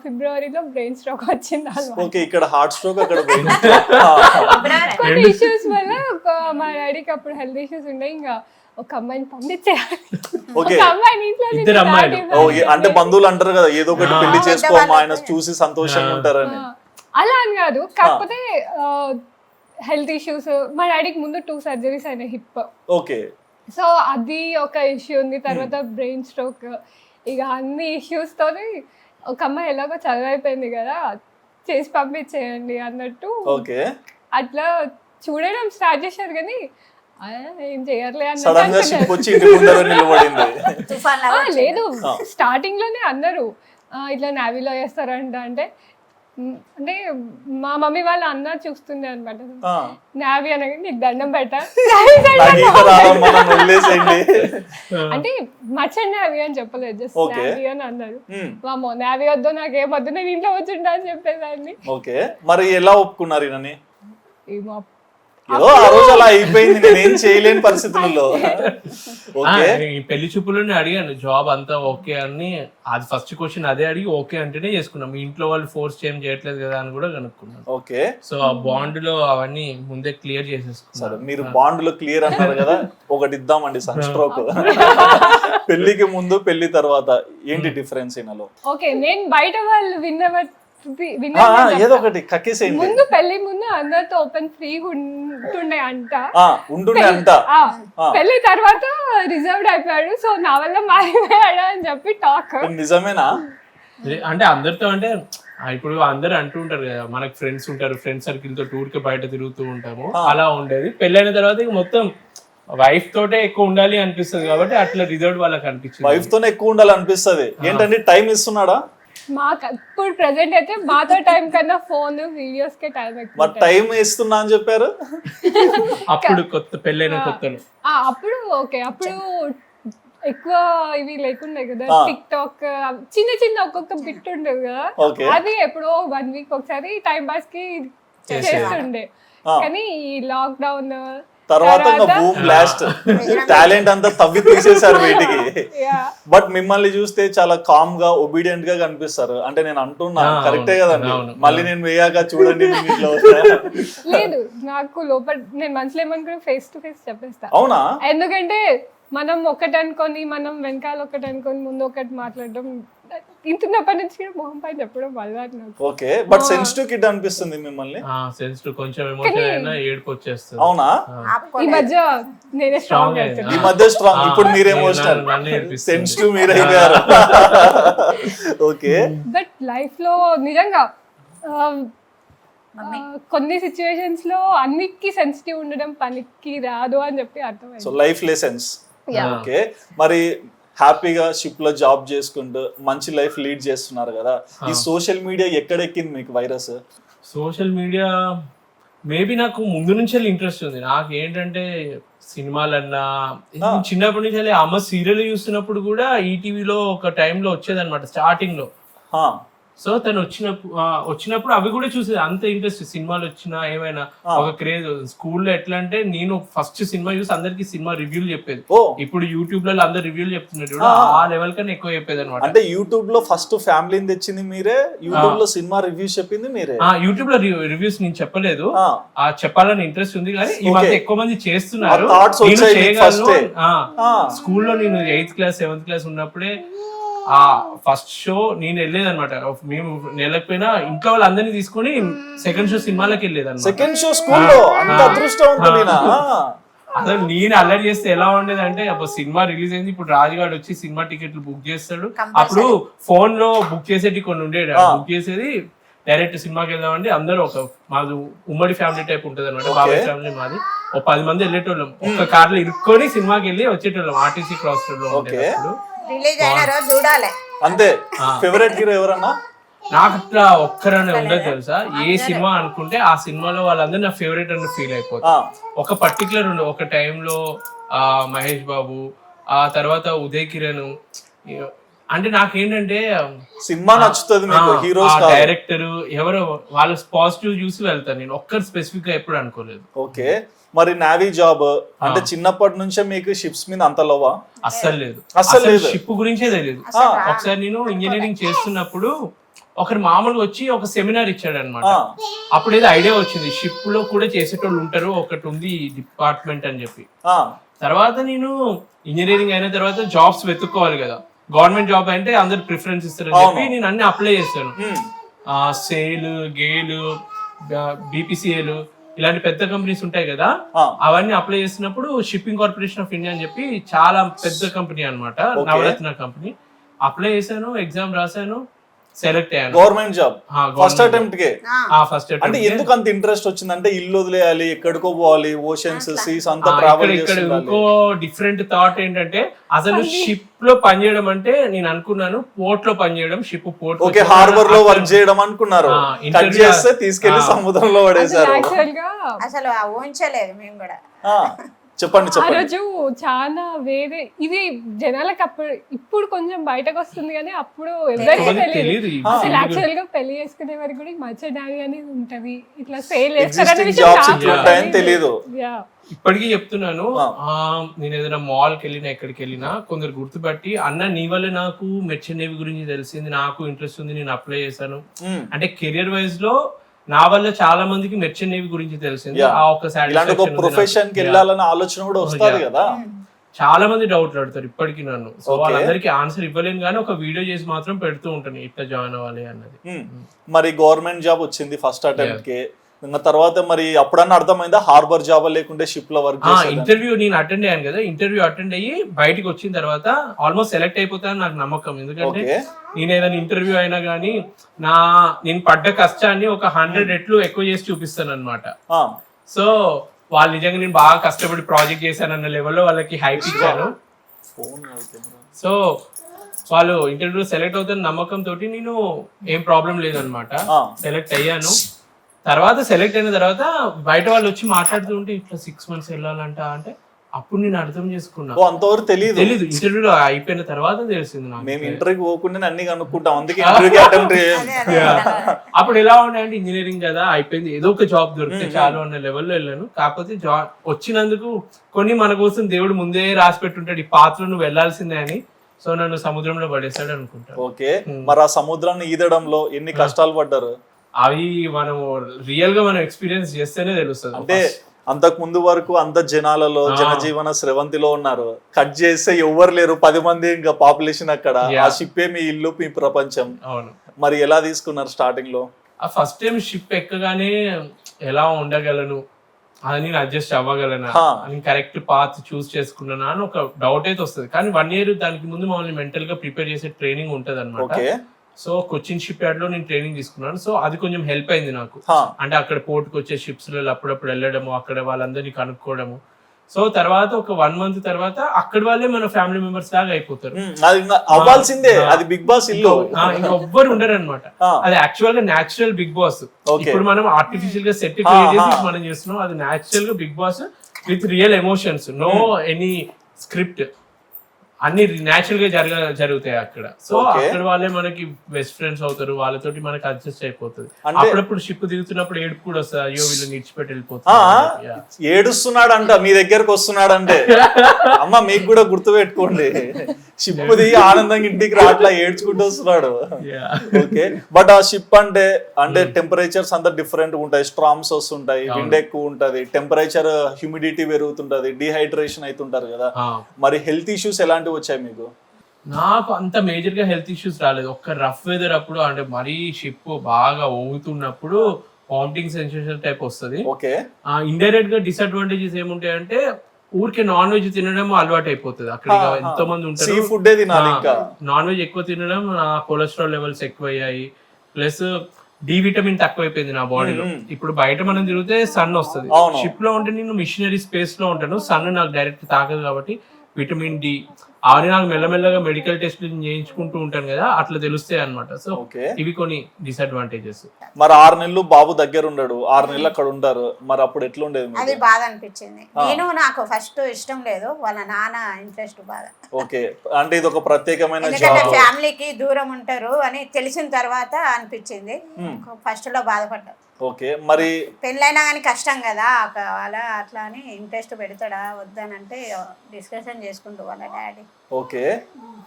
ఫిబ్రవరిలో బ్రెయిన్ స్ట్రోక్ వచ్చింది. ఓకే. ఇక్కడ హార్ట్ స్ట్రోక్, అక్కడ కొన్ని ఇష్యూస్ వల్ల మా డాడీకి అప్పుడు హెల్త్ ఇష్యూస్ ఉండే, ఇంకా ఒక అమ్మాయిని పంపించేయాలి. అంటే బంధువులు అంటారు కదా, ఏదో ఒకటి పెళ్లి చేసుకోమా, ఆయన చూసి సంతోషంగా ఉంటారని. అలా అని కాదు, కాకపోతే హెల్త్ ఇష్యూస్. మా డాడీకి ముందు 2 surgeries అయినాయి హిప్. ఓకే. సో అది ఒక ఇష్యూ ఉంది. తర్వాత బ్రెయిన్ స్ట్రోక్, ఇక అన్ని ఇష్యూస్ తోని ఒక అమ్మాయి ఎలాగో చదివైపోయింది కదా, చేసి పంపించేయండి అన్నట్టు ఓకే అట్లా చూడడం స్టార్ట్ చేశారు కానీ "ఆ, ఏం చేయర్లే అన్నట్టు సడన్ గా అనుకున్నారు. షిప్ వచ్చి ఇంటి ముందర నిలబడింది. తుఫాన్ ఆ, లేదు స్టార్టింగ్ లోనే అన్నారు ఇట్లా నావీలో వేస్తారంట అంటే అంటే మా మమ్మీ వాళ్ళ అన్న చూస్తుండే అనమాట ఆ, నావీ అనగా నీకు దండం పెట్ట నాకు ఈత రాదమ్మా, నన్ను వదిలేసేయండి. అంటే మర్చెంట్ నావీ అని చెప్పలేదు జస్ట్ Okay. నావీ అని అన్నారు ఉమ్, వామో నావీ వద్దు నాకేం వద్దు నేను ఇంట్లో వచ్చింటా అని చెప్పేదాన్ని ఓకే మరి ఎలా ఒప్పుకున్నారు ఈయనని? ఏమో ఏదో ఆ రోజు అలా అయిపోయింది, నేనేం చేయలేని పరిస్థితులలో. ఓకే ఈ పెళ్లి చూపులోనే అడిగాను జాబ్ అంతా ఓకే అని, అది ఫస్ట్ క్వశ్చన్ అదే అడిగి ఓకే అంటేనే చేసుకున్నాం. మీ ఇంట్లో వాళ్ళు ఫోర్స్ చేయట్లేదు కదా అని కూడా కనుక్కున్నాను. ఓకే సో ఆ బాండ్ లో అవన్నీ ముందే క్లియర్ సరే చేసేసుకున్నాను. మీరు బాండ్ లో క్లియర్ అన్నారు కదా, ఒకటి ఇద్దామండి సన్ స్ట్రోక్. పెళ్లికి ముందు పెళ్లి తర్వాత ఏంటి డిఫరెన్స్ ఈయనలో? ఓకే నేను బయట వాళ్ళు ఏదో ఒకటి కక్కేసేయండి. ముందు పెళ్లి ముందు అందరితో ఓపెన్ ఫ్రీ ఉంటుండే అంట ఉంటుండే అంట. పెళ్లి తర్వాత రిజర్వ్డ్ అయిపోయాడు సో నా వల్ల మారిపోయాడు అని చెప్పి టాక్. నిజమేనా? అంటే అందరితో అంటే ఇప్పుడు అందరు అంటూ ఉంటారు కదా, మనకి ఫ్రెండ్స్ ఉంటారు, ఫ్రెండ్ సర్కిల్ తో టూర్ కి బయట తిరుగుతూ ఉంటాము, అలా ఉండేది. పెళ్ళైన తర్వాత ఇక మొత్తం వైఫ్ తోటే ఎక్కువ ఉండాలి అనిపిస్తుంది కాబట్టి అట్లా రిజర్వ్ వాళ్ళకి అనిపించింది. వైఫ్ తోనే ఎక్కువ ఉండాలి అనిపిస్తుంది. ఏంటంటే టైం ఇస్తున్నాడా? మాకు ఇప్పుడు ప్రెసెంట్ అయితే మాతో టైం కన్నా ఫోన్ వీడియోస్ కే టైం ఎక్కువ. మరి టైం ఇస్తున్నా అని చెప్పారు. అప్పుడు కొత్త పెళ్ళైన కొత్తలో అప్పుడు ఓకే అప్పుడు ఎక్కువ ఇవి లేకుండే కదా, టిక్ టాక్ చిన్న చిన్న ఒక్కొక్క బిట్ ఉండేది కదా, Okay. అది ఎప్పుడో 1 వీక్ ఒకసారి టైం పాస్ కి చేస్తుండే. కానీ ఈ లాక్డౌన్ తర్వాత బూమ్ బ్లాస్ట్, టాలెంట్ అంతా తవ్వి తీసేశారు వీటికి. బట్ మిమ్మల్ని చూస్తే చాలా కామ్ గా ఒబీడియంట్ గా కనిపిస్తారు. అంటే నేను అంటున్నా కరెక్టే కదండి. మళ్ళీ నేను వేయాక చూడండి నేను ఇట్లా లేదు నాకు లోపల నేను మనసులో ఏమనుకుని ఫేస్ టు ఫేస్ చెప్పేస్తా. అవునా? ఎందుకంటే మనం ఒకటి అనుకొని మనం వెనకాల ఒకటి అనుకొని ముందు ఒకటి మాట్లాడడం ఇంటున్నప్పటి నుంచి మొహం పైన చెప్పడం వల్ల నాకు. ఓకే బట్ సెన్సిటివ్ కిడ్ అనిపిస్తుంది మిమ్మల్ని. సెన్సిటివ్, కొంచెం ఎమోషన్ అయినా ఏడుపు వచ్చేస్తుంది. అవునా? ఈ మధ్య నేనే స్ట్రాంగ్ ఈ మధ్య స్ట్రాంగ్, ఇప్పుడు మీరు ఎమోషనల్, సెన్సిటివ్ మీరు అయిపోయారు. ఓకే బట్ లైఫ్ లో నిజంగా కొన్ని సిచ్యువేషన్స్ లో అన్నిటికీ సెన్సిటివ్ ఉండడం పనికి రాదు అని చెప్పి అర్థమైంది. So life lessons. ఓకే మరి హ్యాపీగా షిప్ లో జాబ్ చేసుకుంటూ మంచి లైఫ్ లీడ్ చేస్తున్నారు కదా, ఈ సోషల్ మీడియా ఎక్కడెక్కింది మీకు వైరస్? సోషల్ మీడియా మేబీ నాకు ముందు నుంచి ఇంట్రెస్ట్ ఉంది. నాకు ఏంటంటే సినిమాలన్నా చిన్నప్పటి నుంచి అమ్మ సీరియల్ చూస్తున్నప్పుడు కూడా ఈటీవీలో ఒక టైంలో వచ్చేదన్నమాట స్టార్టింగ్ లో. సో తను వచ్చినప్పుడు అవి కూడా చూసేది. అంత ఇంట్రెస్ట్ సినిమాలు వచ్చినా ఏమైనా ఒక క్రేజ్. స్కూల్లో ఎట్లా అంటే నేను ఫస్ట్ సినిమా చూసి అందరికి సినిమా రివ్యూలు చెప్పేది. ఇప్పుడు యూట్యూబ్ లో అందరు రివ్యూలు చెప్తున్నారు, ఆ లెవెల్ కన్నా ఎక్కువ చెప్పేది అనమాట. అంటే యూట్యూబ్ లో ఫస్ట్ ఫ్యామిలీని తెచ్చింది మీరే, యూట్యూబ్ లో సినిమా రివ్యూస్ చెప్పింది మీరే. యూట్యూబ్ లో రివ్యూస్ నేను చెప్పలేదు, చెప్పాలని ఇంట్రెస్ట్ ఉంది కానీ ఈ మధ్య ఎక్కువ మంది చేస్తున్నారు. స్కూల్లో నేను 8th క్లాస్ 7th క్లాస్ ఉన్నప్పుడే ఆ ఫస్ట్ షో నేను వెళ్ళేది అనమాట. మేము వెళ్ళకపోయినా ఇంట్లో వాళ్ళందరినీ తీసుకొని సెకండ్ షో సినిమాలకు వెళ్ళేది అనమాట. సెకండ్ షో స్కూల్లో అంత అదృష్టవంతుడినా? అసలు నేను అల్లరి చేస్తే ఎలా ఉండేది అంటే, అప్పుడు సినిమా రిలీజ్ అయింది, ఇప్పుడు రాజుగాడు వచ్చి సినిమా టికెట్లు బుక్ చేస్తాడు. అప్పుడు ఫోన్ లో బుక్ చేసేటి కొన్ని ఉండేది, బుక్ చేసేది డైరెక్ట్ సినిమాకి వెళ్దామండి. అందరూ ఒక మాది ఉమ్మడి ఫ్యామిలీ టైప్ ఉంటది అనమాట, బాబాయ్ ఫ్యామిలీ మాది. ఒక 10 మంది వెళ్ళేటోళ్ళం, ఒక కార్ లో ఇరుక్కొని సినిమాకి వెళ్ళి వచ్చేటోళ్ళం. ఆర్టీసీ క్రాస్ రోడ్ లో ఉండేటప్పుడు. రిలీజ్ అయిన రోజు చూడాలి అంతే. ఫేవరెట్ హీరో ఎవరన్నా? నాకు అట్లా ఒక్కరనే ఉండదు తెలుసా, ఏ సినిమా అనుకుంటే ఆ సినిమాలో వాళ్ళందరూ నా ఫేవరెట్ అని ఫీల్ అయిపోతారు. ఒక పర్టికులర్ ఒక టైంలో మహేష్ బాబు, ఆ తర్వాత ఉదయ్ కిరణ్. అంటే నాకేంటంటే సినిమా నచ్చుతుంది మీకు, హీరోస్ డైరెక్టర్ ఎవరో వాళ్ళ పాజిటివ్ చూసి వెళ్తాను నేను, ఒక్కరు స్పెసిఫిక్ గా ఎప్పుడు అనుకోలేదు. ఓకే మరి నావీ జాబ్ అంటే చిన్నప్పటి నుంచే మీకు షిప్స్ మీద అంత లోవా? అస్సలు లేదు, అస్సలు లేదు. షిప్ గురించే తెలియదు. ఒకసారి నేను ఇంజనీరింగ్ చేస్తున్నప్పుడు ఒకరు మామూలుగా వచ్చి ఒక సెమినార్ ఇచ్చాడు అనమాట. అప్పుడు ఏదో ఐడియా వచ్చింది, షిప్ లో కూడా చేసేటోళ్ళు ఉంటారు, ఒకటి ఉంది డిపార్ట్మెంట్ అని చెప్పి. తర్వాత నేను ఇంజనీరింగ్ అయిన తర్వాత జాబ్స్ వెతుక్కోవాలి కదా, గవర్నమెంట్ జాబ్ అంటే అందరు ప్రిఫరెన్స్ ఇస్తారని చెప్పి నేను అన్ని అప్లై చేస్తాను. సేల్, గేల్, బీపీసీఎల్ ఇలాంటి పెద్ద కంపెనీస్ ఉంటాయి కదా, అవన్నీ అప్లై చేసినప్పుడు షిప్పింగ్ కార్పొరేషన్ ఆఫ్ ఇండియా అని చెప్పి చాలా పెద్ద కంపెనీ అనమాట, నవరత్న కంపెనీ. అప్లై చేశాను, ఎగ్జామ్ రాశాను, సెలెక్ట్ అయ్యాను. గవర్నమెంట్ జాబ్ ఆ, ఫస్ట్ government అటెంప్ట్ కే ఫస్ట్ అంటే ఎందుకు అంత ఇంట్రెస్ట్ వచ్చింది? అంటే ఇల్లు వదిలేయాలి, ఎక్కడికో పోవాలి, ఓషన్స్ సీస్ అంతా ఇక్కడ ట్రావెల్ ఇక్కడ చేయాలి. ఇంకో డిఫరెంట్ థాట్ ఏంటంటే అసలు షిప్ లో పనిచేయడం అంటే నేను అనుకున్నాను పోర్ట్ లో పనిచేయడం, షిప్ పోర్ట్ ఓకే, హార్బర్ లో వర్క్ చేయడం అనుకున్నారు, కట్ interview- చేస్తే తీసుకెళ్లి సముద్రంలో పడేశారు. యాక్చువల్ గా అసలు ఊహించలేదు మేము కూడా. ఆ, చెప్పండి ఆ చెప్పండి. రోజు చాలా వేరే ఇది జనాలకు అప్పుడు ఇప్పుడు కొంచెం బయటకు వస్తుంది కానీ అప్పుడు ఎవరికి తెలియదు తెలియదు ఈ అసలు field యాక్చువల్ గా పెళ్లి చేసుకునే వరకు కూడా మర్చెంట్ నేవీ అనేది ఉంటది, ఇట్లా సేల్ Existing jobs ఇట్లా ఉంటాయని తెలీదు. ఇప్పటికీ చెప్తున్నాను. నేను ఏదైనా మాల్ కి వెళ్ళినా ఎక్కడికి వెళ్ళినా కొందరు గుర్తుపట్టి అన్న నీ వల్ల నాకు మెర్చెంట్ నేవీ గురించి తెలిసింది, నాకు ఇంట్రెస్ట్ ఉంది, నేను అప్లై చేశాను అంటే కెరియర్ వైజ్ లో నా వల్ల చాలా మందికి మెర్చెంట్ నేవీ గురించి తెలిసింది. ఆ ఒక ఇలాంటి ఒక ప్రొఫెషన్ కి వెళ్ళాలన్న ఆలోచన కూడా వస్తుంది కదా. చాలా మంది డౌట్లు అడుగుతారు ఇప్పటికీ నన్ను. సో వాళ్ళందరికీ ఆన్సర్ ఇవ్వలేను కానీ ఒక వీడియో చేసి మాత్రం పెడుతూ ఉంటాను ఇట్లా జాయిన్ అవ్వాలి అన్నది. మరి గవర్నమెంట్ జాబ్ వచ్చింది ఫస్ట్ అటెంప్ట్ కి, ఇంకా తర్వాత మరి అప్పుడన్నా అర్థమైందా హార్బర్ జాబ్ లేకుంటే షిప్ లో వర్క్ ఇంటర్వ్యూ నేను అటెండ్ అయ్యాను కదా, ఇంటర్వ్యూ అటెండ్ అయ్యి బయటకు వచ్చిన తర్వాత ఆల్మోస్ట్ సెలెక్ట్ అయిపోతాను నాకు నమ్మకం. ఎందుకంటే నేను ఏదైనా ఇంటర్వ్యూ అయినా కానీ నేను పడ్డ కష్టాన్ని ఒక 100 రెట్లు ఎక్కువ చేసి చూపిస్తాను అనమాట. సో వాళ్ళు నిజంగా నేను బాగా కష్టపడి ప్రాజెక్ట్ చేశాను అన్న లెవెల్లో వాళ్ళకి హైప్ ఇచ్చాను. సో వాళ్ళు ఇంటర్వ్యూ సెలెక్ట్ అవుతున్న నమ్మకం తోటి నేను ఏం ప్రాబ్లం లేదనమాట, సెలెక్ట్ అయ్యాను. తర్వాత సెలెక్ట్ అయిన తర్వాత బయట వాళ్ళు వచ్చి మాట్లాడుతూ ఉంటే ఇట్లా 6 months వెళ్ళాలంట అంటే అప్పుడు నేను అర్థం చేసుకున్నా. అంతవరకు తెలీదు ఇంటర్వ్యూ అయిపోయిన తర్వాత తెలిసింది నాకు. మేము ఇంటర్వ్యూ పోకుండా అన్ని కనుక్కుంటాం, అందుకే ఇంటర్వ్యూకి అటెంప్ట్ అప్పుడు ఎలా ఉన్నాయంటే ఇంజనీరింగ్ కదా అయిపోయింది, ఏదో ఒక జాబ్ దొరికితే చాలు అన్న లెవెల్లో వెళ్ళాను. కాకపోతే జాబ్ వచ్చినందుకు కొన్ని మన కోసం దేవుడు ముందే రాసి పెట్టుంటాడు, ఈ పాత్ర నువ్వు వెళ్లాల్సిందే అని. సో నన్ను సముద్రంలో పడేస్తాడు అనుకుంటా. ఓకే, మరి ఆ సముద్రాన్ని ఈదడంలో ఎన్ని కష్టాలు పడ్డారు? అవి మనం రియల్ గా మనం ఎక్స్పీరియన్స్ చేస్తేనే తెలుస్తుంది. అంటే అంతకు ముందు వరకు అంత జనాలలో జనజీవన స్రవంతిలో ఉన్నారు, కట్ చేస్తే ఎవ్వరు లేరు, 10 మంది ఇంకా పాపులేషన్ అక్కడ, ఆ షిప్పే మీ ఇల్లు మీ ప్రపంచం. అవును. మరి ఎలా తీసుకున్నారు స్టార్టింగ్ లో? ఆ ఫస్ట్ టైం షిప్ ఎక్కగానే ఎలా ఉండగలను, అది నేను అడ్జస్ట్ అవ్వగలనా, నేను కరెక్ట్ పాత్ చూస్ చేసుకున్నానా అని ఒక డౌట్ అయితే వస్తుంది. కానీ 1 year దానికి ముందు మమ్మల్ని మెంటల్ గా ప్రిపేర్ చేసే ట్రైనింగ్ ఉంటది అనమాట. సో కొచ్చిన్ షిప్ యార్డ్ లో నేను ట్రైనింగ్ తీసుకున్నాను. సో అది కొంచెం హెల్ప్ అయింది నాకు. అంటే అక్కడ పోర్ట్ కి వచ్చే షిప్స్ లో అప్పుడప్పుడు వెళ్ళడము, అక్కడ వాళ్ళందరినీ కనుక్కోవడము. సో తర్వాత ఒక 1 month తర్వాత అక్కడ వాళ్ళే మన ఫ్యామిలీ మెంబర్స్ లాగా అయిపోతారు. అవ్వాల్సిందే, అది బిగ్ బాస్ ఇల్లు, ఇంకొవ్వరు ఉండరు అనమాట. అది యాక్చువల్ గా న్యాచురల్ బిగ్ బాస్. ఇప్పుడు మనం ఆర్టిఫిషియల్ గా సెట్ క్రియేట్ చేసి మనం చేస్తున్నాం, అది న్యాచురల్ గా Bigg Boss with real emotions, no any script, అన్ని న్యాచురల్ గా జరుగుతాయి అక్కడ. సో అక్కడ వాళ్ళే మనకి బెస్ట్ ఫ్రెండ్స్ అవుతారు, వాళ్ళతోటి మనకి అడ్జస్ట్ అయిపోతుంది. అప్పుడప్పుడు షిప్ దిగుతున్నప్పుడు ఏడుపు కూడా వస్తుంది, అయ్యో వీళ్ళు నిడిచిపెట్టి వెళ్ళిపోతుంది. ఏడుస్తున్నాడంట మీ దగ్గరకు వస్తున్నాడంటే అమ్మ మీకు కూడా గుర్తు పెట్టుకోండి, షిప్ దిగి ఆనందంగా ఇంటికి రాట్లా ఏడ్చుకుంటూ వస్తున్నాడు. ఓకే, బట్ ఆ షిప్ అంటే టెంపరేచర్స్ అంతా డిఫరెంట్ ఉంటాయి, స్ట్రామ్స్ వస్తుంటాయి, విండ్ ఎక్కువ ఉంటది, టెంపరేచర్ హ్యూమిడిటీ పెరుగుతుంటది, డిహైడ్రేషన్ అవుతుంటారు కదా. మరి హెల్త్ ఇష్యూస్ ఎలాంటివి వచ్చాయి మీకు? నాకు అంత మేజర్ గా హెల్త్ ఇష్యూస్ రాలేదు. ఒక్క రఫ్ వెదర్ అప్పుడు అంటే మరీ షిప్ బాగా ఊగుతున్నప్పుడు వామిటింగ్ సెన్సేషన్ టైప్ వస్తుంది. ఓకే, ఇండైరెక్ట్ గా డిసడ్వాంటేజెస్ ఏముంటాయంటే ఊరికే నాన్ వెజ్ తినడం అలవాటు అయిపోతుంది. అక్కడ ఎంతో మంది ఉంటారు, నాన్ వెజ్ ఎక్కువ తినడం, నా కొలెస్ట్రాల్ లెవెల్స్ ఎక్కువ అయ్యాయి, ప్లస్ డి విటమిన్ తక్కువ అయిపోయింది నా బాడీలో. ఇప్పుడు బయట మనం తిరిగితే సన్ వస్తుంది, షిప్ లో ఉంటే నేను మిషనరీ స్పేస్ లో ఉంటాను, సన్ నాకు డైరెక్ట్ తాకదు కాబట్టి విటమిన్ డి అవన్నీ నాకు మెల్లమెల్లగా మెడికల్ టెస్ట్లు చేయించుకుంటూ ఉంటాను కదా, అట్లా తెలుస్తాయి అనమాట. సో ఇవి కొన్ని డిసడ్వాంటేజెస్. మరి 6 నెలలు బాబు దగ్గర ఉన్నాడు, 6 నెలలు అక్కడ ఉంటారు, మరి అప్పుడు ఎట్లా ఉండేది? అది బాధ అనిపించింది. నేను నాకు ఫస్ట్ ఇష్టం లేదు, వాళ్ళ నాన్న ఇంట్రెస్ట్ బాధ. ఓకే, అంటే ఇది ఒక ప్రత్యేకమైన ఫ్యామిలీకి దూరం ఉంటారు అని తెలిసిన తర్వాత అనిపించింది. ఫస్ట్ లో బాధపడ్డా. ఓకే, మరి పెళ్ళైనా కానీ కష్టం కదా, అలా అట్లా అని ఇంట్రెస్ట్ పెడతాడా వద్దానంటే డిస్కషన్ చేసుకుంటూ వాళ్ళ డాడీ. ఓకే,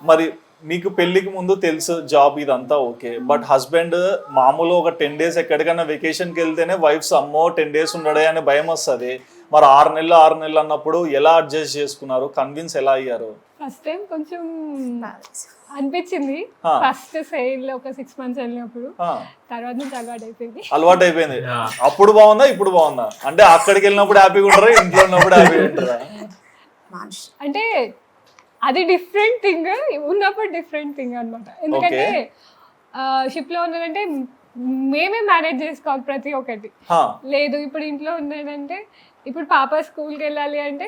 మరి మీకు పెళ్లికి ముందు తెలుసు జాబ్ ఇదంతా ఓకే, బట్ హస్బెండ్ మామూలు ఒక 10 days ఎక్కడికైనా వెకేషన్కి వెళ్తేనే వైఫ్స్ అమ్మో 10 days ఉండడే అనే భయం వస్తుంది. మరి 6 నెలలు అన్నప్పుడు ఎలా అడ్జస్ట్ చేసుకున్నారు, కన్విన్స్ ఎలా అయ్యారు? ఫస్ట్ టైం కొంచెం అనిపించింది, ఫస్ట్ సేల్ లో ఒక 6 months వెళ్ళినప్పుడు, తర్వాత నుంచి అలవాటు అయిపోయింది. అప్పుడు బాగుందా ఇప్పుడు బాగుందా? అంటే అక్కడికి వెళ్ళినప్పుడు హ్యాపీగా ఉంటారా, ఇంట్లో ఉన్నప్పుడు హ్యాపీగా ఉంటారా? అంటే అది డిఫరెంట్ థింగ్, ఉన్నప్పుడు డిఫరెంట్ థింగ్ అనమాట. ఎందుకంటే షిప్లో ఉన్నాడంటే మేమే మేనేజ్ చేసుకోవాలి ప్రతి ఒక్కటి. లేదు ఇప్పుడు ఇంట్లో ఉన్నాడంటే, ఇప్పుడు పాప స్కూల్కి వెళ్ళాలి అంటే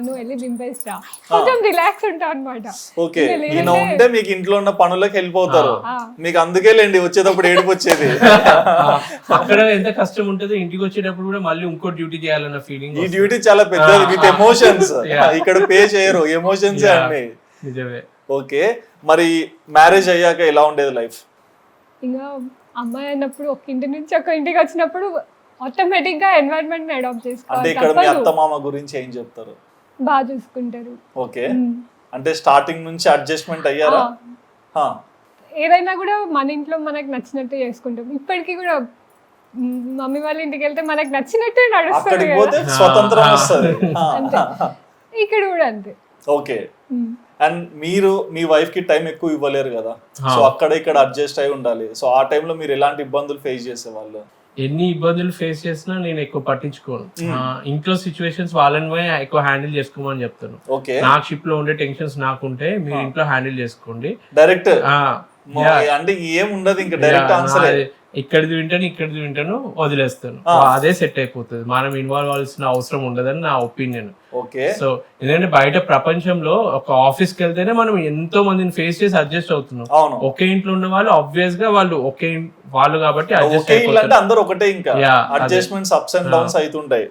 నువ్వు వెళ్ళి దింపేస్తా, కొంచెం రిలాక్స్ ఉంటావు అనమాట. ఓకే, ఈయన ఉంటే మీకు ఇంట్లో ఉన్న పనులకు వెళ్ళిపోతారు, మీకు అందుకే లేండి వచ్చేటప్పుడు ఏడుపు వచ్చేది. అక్కడ ఎంత కష్టం ఉంటుందో ఇంటికి వచ్చేటప్పుడు కూడా మళ్ళీ ఇంకో డ్యూటీ చేయాలన్న ఫీలింగ్. ఈ డ్యూటీ చాలా పెద్దది విత్ ఎమోషన్స్. ఇక్కడ పే చేయరు, ఎమోషన్స్ అన్ని. నిజమే. ఓకే, మరి మ్యారేజ్ అయ్యాక ఎలా ఉండేది లైఫ్? ఇంకా అమ్మాయి అన్నప్పుడు ఒక ఇంటి నుంచి ఒక ఇంటికి వచ్చినప్పుడు ఆటోమేటిక్ గా ఎన్వైరన్మెంట్ అడాప్ట్ అంటే చేసుకోవాలి. ఇక్కడ మీ అత్త మామ గురించి ఏం చెప్తారు? బాగా చూసుకుంటారు. ఓకే, అంటే స్టార్టింగ్ నుంచి అడ్జస్ట్మెంట్ అయ్యారా? ఏదైనా కూడా మన ఇంట్లో మనకు నచ్చినట్టు చేసుకుంటాం. ఇప్పటికీ కూడా మమ్మీ వాళ్ళ ఇంటికి వెళ్తే మనకు నచ్చినట్టే నడుస్తుంది అక్కడికి పోతే స్వతంత్రం వస్తుంది. ఇక్కడ కూడా అంతే. ఓకే, అండ్ మీరు మీ వైఫ్ కి టైం ఎక్కువ ఇవ్వలేరు కదా, సో అక్కడ ఇక్కడ అడ్జస్ట్ అయి ఉండాలి. సో ఆ టైంలో మీరు ఎలాంటి ఇబ్బందులు ఫేస్ చేసేవాళ్ళు? ఎన్ని ఇబ్బందులు ఫేస్ చేసినా నేను ఎక్కువ పట్టించుకోను. ఇంట్లో సిచ్యువేషన్స్ వాళ్ళని ఎక్కువ హ్యాండిల్ చేసుకోమని చెప్తాను. నాకు షిప్ లో ఉండే టెన్షన్స్ నాకుంటే మీరు ఇంట్లో హ్యాండిల్ చేసుకోండి డైరెక్ట్. అంటే ఏం ఉండదు, ఇంకా డైరెక్ట్ ఆన్సర్. ఇక్కడిది వింటాను వదిలేస్తాను, అదే సెట్ అయిపోతుంది. మనం ఇన్వాల్వ్ అవ్వాల్సిన అవసరం ఉండదని నా ఒపీనియన్. సో ఎందుకంటే బయట ప్రపంచంలో ఒక ఆఫీస్ కి వెళ్తేనే మనం ఎంతో మందిని ఫేస్ చేసి అడ్జస్ట్ అవుతున్నాం. ఒకే ఇంట్లో ఉన్న వాళ్ళు ఆబ్వియస్ గా వాళ్ళు ఒకే వాళ్ళు కాబట్టి అందరూ ఒకటే, ఇంకా అడ్జస్ట్మెంట్స్ అప్స్ అండ్ డౌన్స్ అవుతుంటాయి.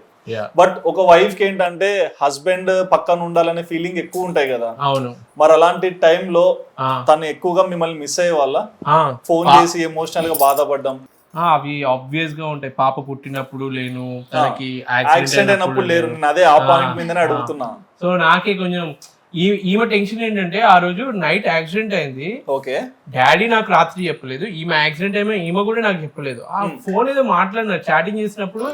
బట్ ఒక వైఫ్ కి ఏంటంటే హస్బెండ్ పక్కన ఉండాలనే ఫీలింగ్ ఎక్కువ ఉంటాయి కదా. అవును, మరి అలాంటి టైంలో తను ఎక్కువగా మిమ్మల్ని మిస్ అయ్యే వాళ్ళ, ఫోన్ చేసి ఎమోషనల్ గా బాధపడ్డం అవి ఆబ్వియస్ గా ఉంటాయి. పాప పుట్టినప్పుడు లేను, తనకి యాక్సిడెంట్ అయినప్పుడు లేరు. నేను అదే ఆ పాయింట్ మీదనే అడుగుతున్నా. సో నాకే కొంచెం ఈమె టెన్షన్ ఏంటంటే ఆ రోజు నైట్ యాక్సిడెంట్ అయింది. ఓకే, డాడీ నాకు రాత్రి చెప్పలేదు, ఈమె యాక్సిడెంట్ అయినా ఈమె కూడా నాకు చెప్పలేదు. ఆ ఫోన్ ఏదో మాట్లాడినా, చాటింగ్ చేసినప్పుడు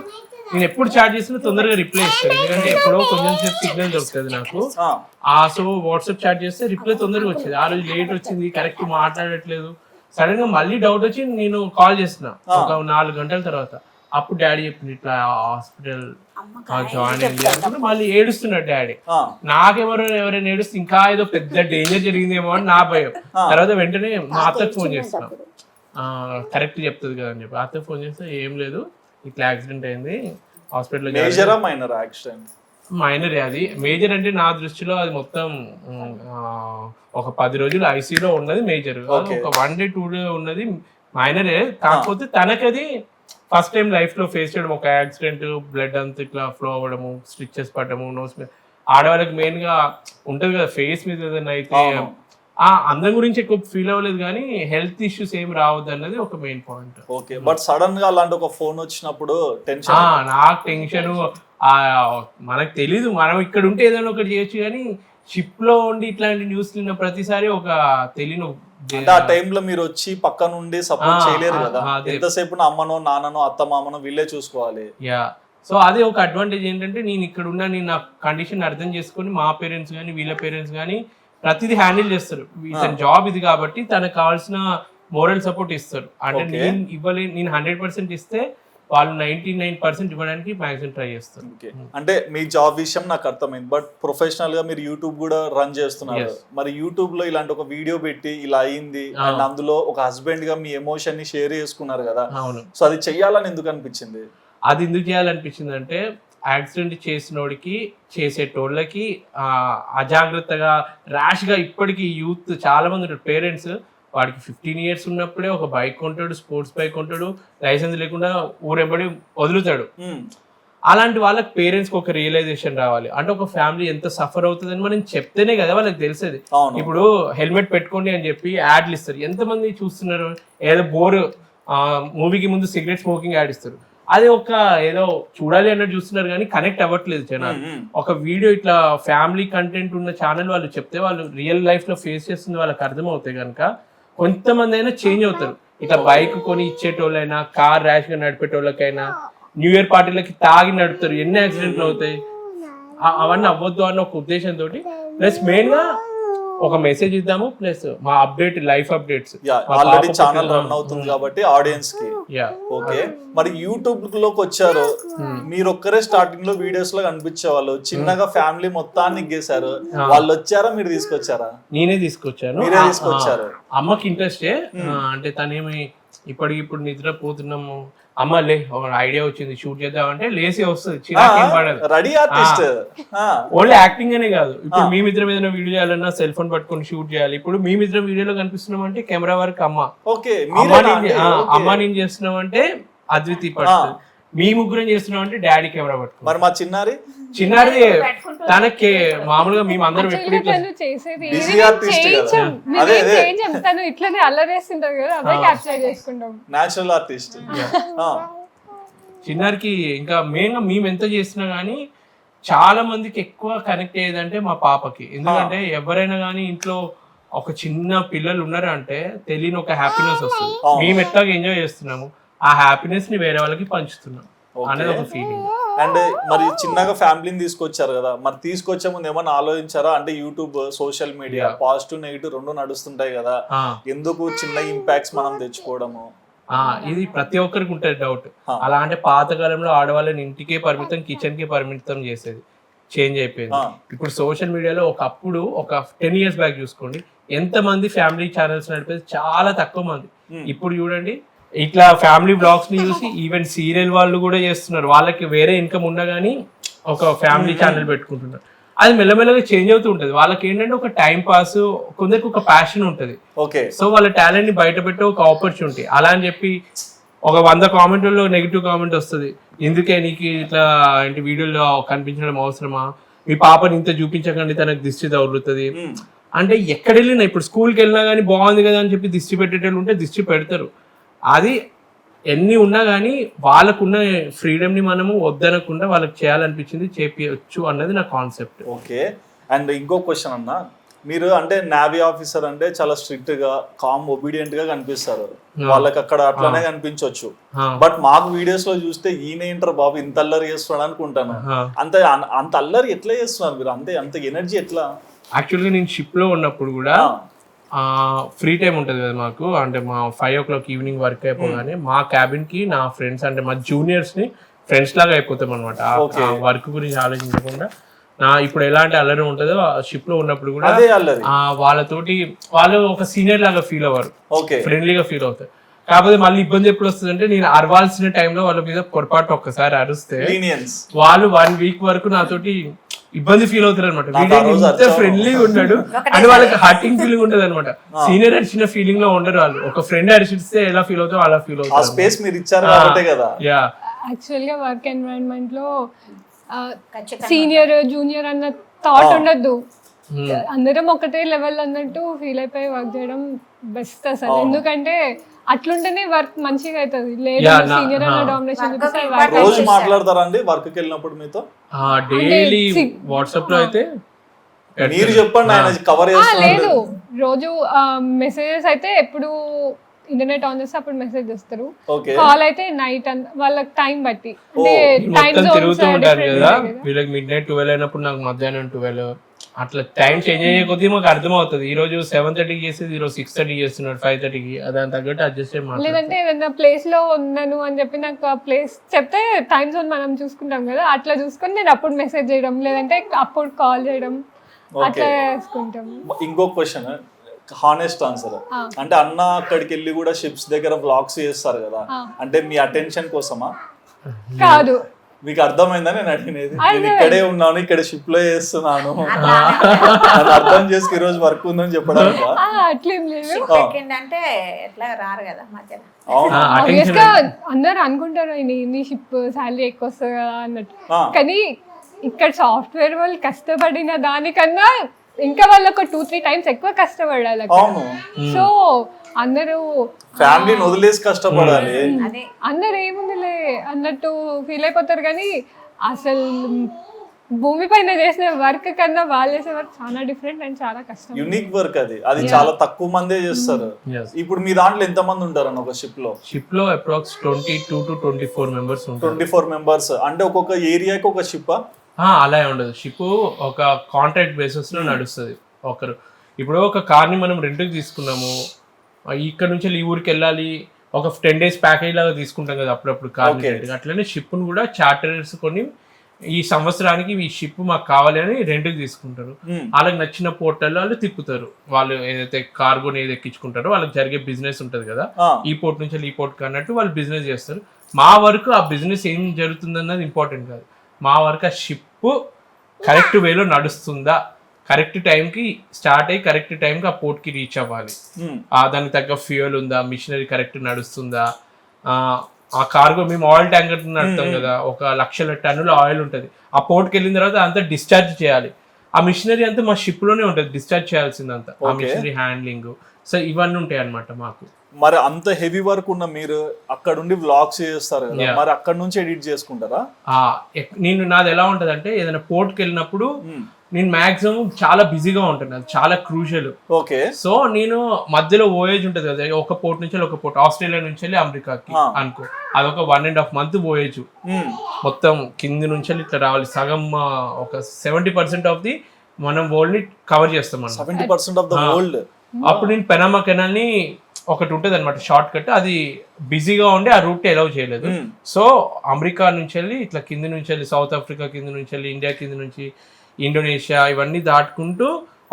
నేను ఎప్పుడు చాట్ చేసినా తొందరగా రిప్లై ఇస్తాను, ఎందుకంటే ఎప్పుడో కొంచెం సేపు సిగ్నల్ దొరుకుతుంది నాకు. సో వాట్సాప్ చాట్ చేస్తే రిప్లై తొందరగా వచ్చేది. ఆ రోజు లేట్ వచ్చింది, కరెక్ట్ మాట్లాడట్లేదు. సడన్ గా మళ్ళీ డౌట్ వచ్చి నేను కాల్ చేసిన ఒక 4 గంటల తర్వాత. అప్పుడు డాడీ చెప్పింది ఇట్లా హాస్పిటల్ జాయిన్ అయింది అనుకుంటే మళ్ళీ ఏడుస్తున్నాడు డాడీ. ఎవరైనా ఏడుస్తే ఇంకా ఏదో పెద్ద డేంజర్ జరిగిందేమో అని నా భయం. తర్వాత వెంటనే మా అత్తకు ఫోన్ చేస్తున్నాం, కరెక్ట్ చెప్తుంది కదా అని చెప్పి. అత్తకు ఫోన్ చేస్తే ఏం లేదు, ఇట్లా యాక్సిడెంట్ అయింది హాస్పిటల్. మైనర్, అది మేజర్ అంటే నా దృష్టిలో అది మొత్తం ఒక 10 రోజులు ఐసీలో ఉన్నది మేజర్, ఒక 1 day 2 day ఉన్నది మైనరే. కాకపోతే తనకది ఫస్ట్ టైం లైఫ్ లో ఫేస్ చేయడం, ఒక యాక్సిడెంట్, బ్లడ్ అంతా ఇట్లా ఫ్లో అవ్వడము, స్టిచెస్ పడము, నోస్ మీద. ఆడవాళ్ళకి మెయిన్ గా ఉంటది కదా ఫేస్ మీద ఏదైనా అయితే, అందం గురించి ఎక్కువ ఫీల్ అవ్వలేదు కానీ హెల్త్ ఇష్యూస్ ఏం రావద్దు అన్నది ఒక main point. Okay, but sudden గా అలాంటి ఒక ఫోన్ వచ్చినప్పుడు టెన్షన్. నాకు టెన్షన్, మనకు తెలీదు, మనం ఇక్కడ ఉంటే ఏదైనా ఒకటి చేయొచ్చు కానీ షిప్ లో ఉండి ఇట్లాంటి న్యూస్ విన్న ప్రతిసారి ఒక తెలియని. ఆ టైంలో మీరు వచ్చి పక్క నుండి సపోర్ట్ చేయలేరు కదా, ఎంతసేపు అమ్మనో నాన్ననో అత్త మామనో వీళ్ళే చూసుకోవాలి. సో అదే ఒక అడ్వాంటేజ్ ఏంటంటే నేను ఇక్కడ ఉన్నా, నేను నా కండిషన్ అర్థం చేసుకొని మా పేరెంట్స్ కానీ వీళ్ళ పేరెంట్స్ కానీ ప్రతిదీ హ్యాండిల్ చేస్తారు. తన జాబ్ ఇది కాబట్టి తనకు కావాల్సిన మోరల్ సపోర్ట్ ఇస్తారు. అంటే నేను ఇవ్వలేదు, నేను 100% ఇస్తే వాళ్ళు 99% ఇవ్వడానికి మ్యాక్సిమం ట్రై చేస్తారు. అంటే మీ జాబ్ విషయం నాకు అర్థమైంది, బట్ ప్రొఫెషనల్ గా మీరు యూట్యూబ్ కూడా రన్ చేస్తున్నారు. మరి యూట్యూబ్ లో ఇలాంటి ఒక వీడియో పెట్టి ఇలా అయింది అండ్ అందులో ఒక హస్బెండ్ గా మీ ఎమోషన్ ని షేర్ చేసుకున్నారు కదా, సో అది చెయ్యాలని ఎందుకు అనిపించింది? అది ఎందుకు చేయాలనిపించింది అంటే యాక్సిడెంట్ చేసినోడికి చేసేటోళ్ళకి అజాగ్రత్తగా ర్యాష్ గా ఇప్పటికీ యూత్ చాలా మంది పేరెంట్స్, వాడికి 15 years ఉన్నప్పుడే ఒక బైక్ కొంటాడు, స్పోర్ట్స్ బైక్ కొంటాడు, లైసెన్స్ లేకుండా ఊరెంబడి వదులుతాడు. అలాంటి వాళ్ళకి పేరెంట్స్కి ఒక రియలైజేషన్ రావాలి. అంటే ఒక ఫ్యామిలీ ఎంత సఫర్ అవుతుందని మనం చెప్తేనే కదా వాళ్ళకి తెలిసేది. ఇప్పుడు హెల్మెట్ పెట్టుకోండి అని చెప్పి యాడ్లు ఇస్తారు, ఎంతమంది చూస్తున్నారు? ఏదో మూవీకి ముందు సిగరెట్ స్మోకింగ్ యాడ్ ఇస్తారు, అది ఒక ఏదో చూడాలి అన్నట్టు చూస్తున్నారు కానీ కనెక్ట్ అవ్వట్లేదు జనాలు. ఒక వీడియో ఇట్లా ఫ్యామిలీ కంటెంట్ ఉన్న ఛానల్ వాళ్ళు చెప్తే వాళ్ళు రియల్ లైఫ్ లో ఫేస్ చేస్తుంది వాళ్ళకి అర్థమవుతాయి కనుక కొంతమంది అయినా చేంజ్ అవుతారు. ఇట్లా బైక్ కొని ఇచ్చేటోళ్ళైనా, కార్ ర్యాష్ గా నడిపేటోళ్ళకైనా, న్యూ ఇయర్ పార్టీలకి తాగి నడుపుతారు, ఎన్ని యాక్సిడెంట్లు అవుతాయి. అవన్నీ అవ్వద్దు అన్న ఒక ఉద్దేశంతో. ప్లస్ మెయిన్ గా ఒక మెసేజ్ ఇద్దాము ప్లస్ మా update life updates already channel run అవుతుంది కాబట్టి ఆడియన్స్ కి. యా ఓకే, మరి యూట్యూబ్ లోకి వచ్చారు, మీరు ఒక్కరే స్టార్టింగ్ లో వీడియోస్ లో కనిపించేవాళ్ళు, చిన్నగా ఫ్యామిలీ మొత్తాన్ని గేశారు, వాళ్ళు వచ్చారా మీరు తీసుకొచ్చారా? నేనే తీసుకొచ్చాను. మీరే తీసుకొచ్చారు. అమ్మకి ఇంట్రెస్టే, అంటే తనేమి ఇప్పుడు నిద్రపోతున్నాము అమ్మ లే ఒక ఐడియా వచ్చింది షూట్ చేద్దామంటే లేసి వస్తుంది, చిరాకేం పడదు. Ready artist. ఓన్లీ యాక్టింగ్ అనే కాదు, ఇప్పుడు మేమిద్దరం ఏదైనా వీడియో చేయాలన్నా సెల్ ఫోన్ పట్టుకొని షూట్ చేయాలి. ఇప్పుడు మేమిద్దరం వీడియోలో కనిపిస్తున్నాం అంటే కెమెరా వర్క్ అమ్మ, ఓకే, అమ్మ నేను చేస్తున్నాం అంటే అద్వితీయ పడుతుంది, మీ ముగ్గురం చేస్తున్నాం అంటే డాడీ కెమెరా పట్టుకుంటాం. మరి మా చిన్నారి తనకి మామూలుగా మేము అందరం ఎప్పుడు తను చేసేది బిజీ ఆర్టిస్ట్ కదా. అదే తను ఇట్లనే అల్లరేస్తుంటారు కదా, అదే క్యాప్చర్ చేసుకుంటాం. Natural artist. చిన్నారికి ఇంకా మెయిన్గా మేము ఎంత చేసినా గానీ చాలా మందికి ఎక్కువ కనెక్ట్ అయ్యేదంటే మా పాపకి. ఎందుకంటే ఎవరైనా కానీ ఇంట్లో ఒక చిన్న పిల్లలు ఉన్నారంటే తెలియని ఒక హ్యాపీనెస్ వస్తుంది. మేము ఎట్లాగా ఎంజాయ్ చేస్తున్నాము ఆ హ్యాపీనెస్ ని వేరే వాళ్ళకి పంచుతున్నాం అనేది ఒక ఫీలింగ్. అండ్ మరి చిన్నగా ఫ్యామిలీని తీసుకొచ్చారు కదా, మరి తీసుకొచ్చే ముందు ఏమన్నా ఆలోచించారా? అంటే YouTube, social media positive negative రెండు నడుస్తుంటాయి కదా, ఎందుకు చిన్న ఇంపాక్ట్స్ మనం తెచ్చుకోవడము? ఇది ప్రతి ఒక్కరికి ఉంటుంది డౌట్. అలా అంటే పాతకాలంలో ఆడవాళ్ళని ఇంటికే పరిమితం, కిచెన్ కే పరిమితం చేసేది చేంజ్ అయిపోయింది. ఇప్పుడు సోషల్ మీడియాలో ఒకప్పుడు ఒక 10 years బ్యాక్ చూసుకోండి ఎంత మంది ఫ్యామిలీ ఛానల్స్ నడిపేది, చాలా తక్కువ మంది. ఇప్పుడు చూడండి ఇట్లా ఫ్యామిలీ బ్లాగ్స్ ని చూసి ఈవెన్ సీరియల్ వాళ్ళు కూడా చేస్తున్నారు. వాళ్ళకి వేరే ఇన్కమ్ ఉన్నా కానీ ఒక ఫ్యామిలీ ఛానల్ పెట్టుకుంటున్నారు. అది మెల్లమెల్లగా చేంజ్ అవుతూ ఉంటుంది. వాళ్ళకి ఏంటంటే ఒక టైం పాస్, కొందరికి ఒక ప్యాషన్ ఉంటుంది. ఓకే, సో వాళ్ళ టాలెంట్ ని బయట పెట్టే ఒక ఆపర్చునిటీ. అలా అని చెప్పి ఒక 100 కామెంట్లో నెగిటివ్ కామెంట్ వస్తుంది, ఎందుకే నీకు ఇట్లా ఏంటి వీడియోలో కనిపించడం అవసరమా, మీ పాపని ఇంత చూపించకండి తనకు దిష్టి తగులుతుంది అంటే. ఎక్కడ వెళ్ళినా ఇప్పుడు స్కూల్కి వెళ్ళినా కానీ బాగుంది కదా అని చెప్పి దిష్టి పెట్టేటోళ్ళు ఉంటే దిష్టి పెడతారు. అది ఎన్ని ఉన్నా కానీ వాళ్ళకున్న ఫ్రీడమ్ ని మనము వద్దనకుండా వాళ్ళకి చేయాలనిపించింది చేపించచ్చు అన్నది నా కాన్సెప్ట్. ఓకే, అండ్ ఇంకో క్వశ్చన్ అన్న, మీరు అంటే నేవీ ఆఫీసర్ అంటే చాలా స్ట్రిక్ట్ గా కామ్ ఒబీడియంట్ గా కనిపిస్తారు, వాళ్ళకి అక్కడ అట్లానే కనిపించవచ్చు. బట్ మాకు వీడియోస్ లో చూస్తే ఈయన ఏంటారు బాబు ఇంత అల్లరి చేస్తున్నాడు అనుకుంటాను. అంత అల్లరి ఎట్లా చేస్తున్నారు మీరు? అంత ఎనర్జీ ఎట్లా? యాక్చువల్గా నేను షిప్ లో ఉన్నప్పుడు కూడా ఫ్రీ టైం ఉంటుంది కదా మాకు, అంటే మా 5 o'clock ఈవినింగ్ వర్క్ అయిపోగానే మా క్యాబిన్ కి నా ఫ్రెండ్స్ అంటే మా జూనియర్స్ ని ఫ్రెండ్స్ లాగా అయిపోతాం అనమాట. వర్క్ గురించి ఆలోచించకుండా ఇప్పుడు ఎలాంటి అల్లరి ఉంటుందో షిప్ లో ఉన్నప్పుడు కూడా వాళ్ళతోటి వాళ్ళు ఒక సీనియర్ లాగా ఫీల్ అవ్వరు, ఫ్రెండ్లీగా ఫీల్ అవుతారు. కాకపోతే మళ్ళీ ఇబ్బంది ఎప్పుడు వస్తుంది అంటే నేను అరవాల్సిన టైంలో వాళ్ళ మీద పొరపాటు ఒక్కసారి అరిస్తే వాళ్ళు 1 week వరకు నాతోటి ఇబ్బంది ఫీల్ అవుతారు అనమాట. వీడియో ఫ్రెండ్లీగా ఉన్నాడు అంటే వాళ్ళకి హర్టింగ్ ఫీలింగ్ ఉంటది అనమాట. సీనియర్ అరిచిన ఫీలింగ్ లో ఉండరు వాళ్ళు. ఒక ఫ్రెండ్ అరిచిస్తే ఎలా ఫీల్ అవుతారో అలా ఫీల్ అవుతారు. యాక్చువల్ గా వర్క్ ఎన్వైరన్మెంట్ లో సీనియర్ జూనియర్ అన్న థాట్ ఉండద్దు, అందరం ఒకటే లెవెల్ అన్నట్టు ఫీల్ అయిపోయి వర్క్ చేయడం బెస్ట్ అసలు. ఎందుకంటే అట్లుంటేనే వర్క్ మంచిగా అవుతుంది. లేదు సీనియర్ అన్న డామినేషన్ రోజు మాట్లాడతారా అండి వర్క్ కి వెళ్ళినప్పుడు మీతో? డైలీ వాట్సాప్ లో అయితే మీరు చెప్పండి, ఆయన కవర్ చేస్తారు. లేదు రోజు మెసేజెస్ అయితే ఎప్పుడు ఇంటర్నెట్ ఆన్ చేస్తే అప్పుడు మెసేజ్ చేస్తారు. కాల్ అయితే నైట్ వాళ్ళకి టైం బట్టి, అంటే టైం తిరుగుతూ ఉంటారు కదా. వీళ్ళకి midnight 12 అయినప్పుడు నాకు మధ్యాహ్నం 12 అట్లా టైం చేంజ్ అయ్యే కొద్దీ మాకు అర్థమవుతుంది. ఈ రోజు 7:30 చేసేది ఈ రోజు 6:30 చేస్తున్నాడు, 5:30కి. దాని తగ్గట్టు అడ్జస్ట్ అయ్యి. లేదంటే ఏదైనా ప్లేస్ లో ఉన్నాను అని చెప్పి నాకు ఆ ప్లేస్ చెప్తే టైం జోన్ మనం చూసుకుంటాం కదా, అట్లా చూసుకొని నేను అప్పుడు మెసేజ్ చేయడం, లేదంటే అప్పుడు కాల్ చేయడం, అట్లా చేసుకుంటాం. ఇంకో క్వశ్చన్, హానెస్ట్ ఆన్సర్. అంటే అన్న అక్కడికి వెళ్ళి కూడా షిప్స్ దగ్గర వ్లాగ్స్ చేస్తారు కదా, అంటే మీ అటెన్షన్ కోసమా? కాదు, మీకు అర్థమైందా నేను అడిగినది? నేను ఇక్కడే ఉన్నాను, ఇక్కడ షిప్ లో చేస్తున్నాను, అర్థం చేసుకు ఈ రోజు వర్క్ ఉందని చెప్పడానికి. అట్లేం లేదు, అంటే ఎట్లా రారు కదా మధ్యలో. ఆబ్వియస్ గా అందరు అనుకుంటారు నీ షిప్ శాలరీ ఎక్కువ వస్తుంది కదా అన్నట్టు, కానీ ఇక్కడ సాఫ్ట్వేర్ వాళ్ళు కష్టపడిన దానికన్నా ఇంకా వాళ్ళు ఒక 2-3 times ఎక్కువ కష్టపడాలి. సో అందరూ ఫ్యామిలీని వదిలేసి కష్టపడాలి, అందరు ఏముందిలే అన్నట్టు ఫీల్ అయిపోతారు. కానీ అసలు భూమి పైన చేసిన వర్క్ కన్నా వాళ్ళు చేసే వర్క్ చాలా డిఫరెంట్ అండ్ చాలా కష్టం. యూనిక్ వర్క్ అది చాలా తక్కువ మందే చేస్తారు. ఇప్పుడు మీ దాంట్లో ఎంత మంది ఉంటారన్న ఒక షిప్ లో? అప్రాక్స్ 22 to 24 members ఉంటారు. 24 members అంటే ఒక్కొక్క ఏరియాకి ఒక షిప్? అలా ఉండదు. షిప్ ఒక కాంట్రాక్ట్ బేసిస్ లో నడుస్తుంది. ఒకరు ఇప్పుడు ఒక కార్ని మనం రెంట్కి తీసుకున్నాము, ఇక్కడ నుంచి ఈ ఊరికి వెళ్ళాలి, ఒక 10 days ప్యాకేజ్ లాగా తీసుకుంటాం కదా అప్పుడప్పుడు కార్ రెంట్కి. అట్లనే షిప్ను కూడా చార్టర్స్ కొని ఈ సంవత్సరానికి ఈ షిప్ మాకు కావాలి అని రెంట్కి తీసుకుంటారు. వాళ్ళకి నచ్చిన పోర్టల్లో వాళ్ళు తిప్పుతారు. వాళ్ళు ఏదైతే కార్గోని ఏది ఎక్కించుకుంటారో వాళ్ళకి జరిగే బిజినెస్ ఉంటుంది కదా, ఈ పోర్ట్ నుంచి ఈ పోర్ట్ అన్నట్టు వాళ్ళు బిజినెస్ చేస్తారు. మా వరకు ఆ బిజినెస్ ఏం జరుగుతుంది అన్నది ఇంపార్టెంట్ కాదు. మా వరకు ఆ షిప్ కరెక్ట్ వేలో నడుస్తుందా, కరెక్ట్ టైంకి స్టార్ట్ అయ్యి కరెక్ట్ టైంకి ఆ పోర్ట్కి రీచ్ అవ్వాలి, దానికి తగ్గ ఫ్యూయల్ ఉందా, మిషనరీ కరెక్ట్ నడుస్తుందా, ఆ కార్గో మేము ఆయిల్ ట్యాంకర్ నడుపుతాం కదా, 1,00,000 టన్నుల ఆయిల్ ఉంటుంది. ఆ పోర్ట్కి వెళ్ళిన తర్వాత అంతా డిశ్చార్జ్ చేయాలి. ఆ మిషనరీ అంతా మా షిప్ లోనే ఉంటుంది, డిశ్చార్జ్ చేయాల్సిందంతా, ఆ మిషనరీ హ్యాండ్లింగ్. సో ఇవన్నీ ఉంటాయి అన్నమాట మాకు. మరి అంత హెవీ వర్క్ ఉన్న మీరు అక్కడ ఉండి వ్లాగ్స్ చేస్తారు కదా, మరి అక్కడ నుంచి ఎడిట్ చేసుకుంటారా? నేను నాది ఎలా ఉంటది అంటే, ఏదైనా పోర్ట్కి వెళ్ళినప్పుడు నేను మాక్సిమం చాలా బిజీగా ఉంటాను, అది చాలా క్రూషియల్. ఓకే. సో నేను మధ్యలో ఓయేజ్ ఉంటది కదా, ఒక పోర్ట్ నుంచి ఒక పోర్ట్, ఆస్ట్రేలియా నుంచి వెళ్ళి అమెరికాకి అనుకో, అదొక 1.5 month ఓయేజ్. మొత్తం కింది నుంచి ఇట్లా రావాలి, సగం ఒక 70% ఆఫ్ ది మనం వరల్డ్ ని కవర్ చేస్తాం. 70% ఆఫ్ ద వరల్డ్. అప్పుడు నేను పెనామా కెనాల్ ని ఒకటి ఉంటుంది అనమాట షార్ట్ కట్, అది బిజీగా ఉండి ఆ రూట్ అలౌ చేయలేదు. సో అమెరికా నుంచి వెళ్ళి ఇట్లా కింది నుంచి వెళ్ళి సౌత్ ఆఫ్రికా కింది నుంచి వెళ్ళి ఇండియా కింది నుంచి ఇండోనేషియా ఇవన్నీ దాటుకుంటూ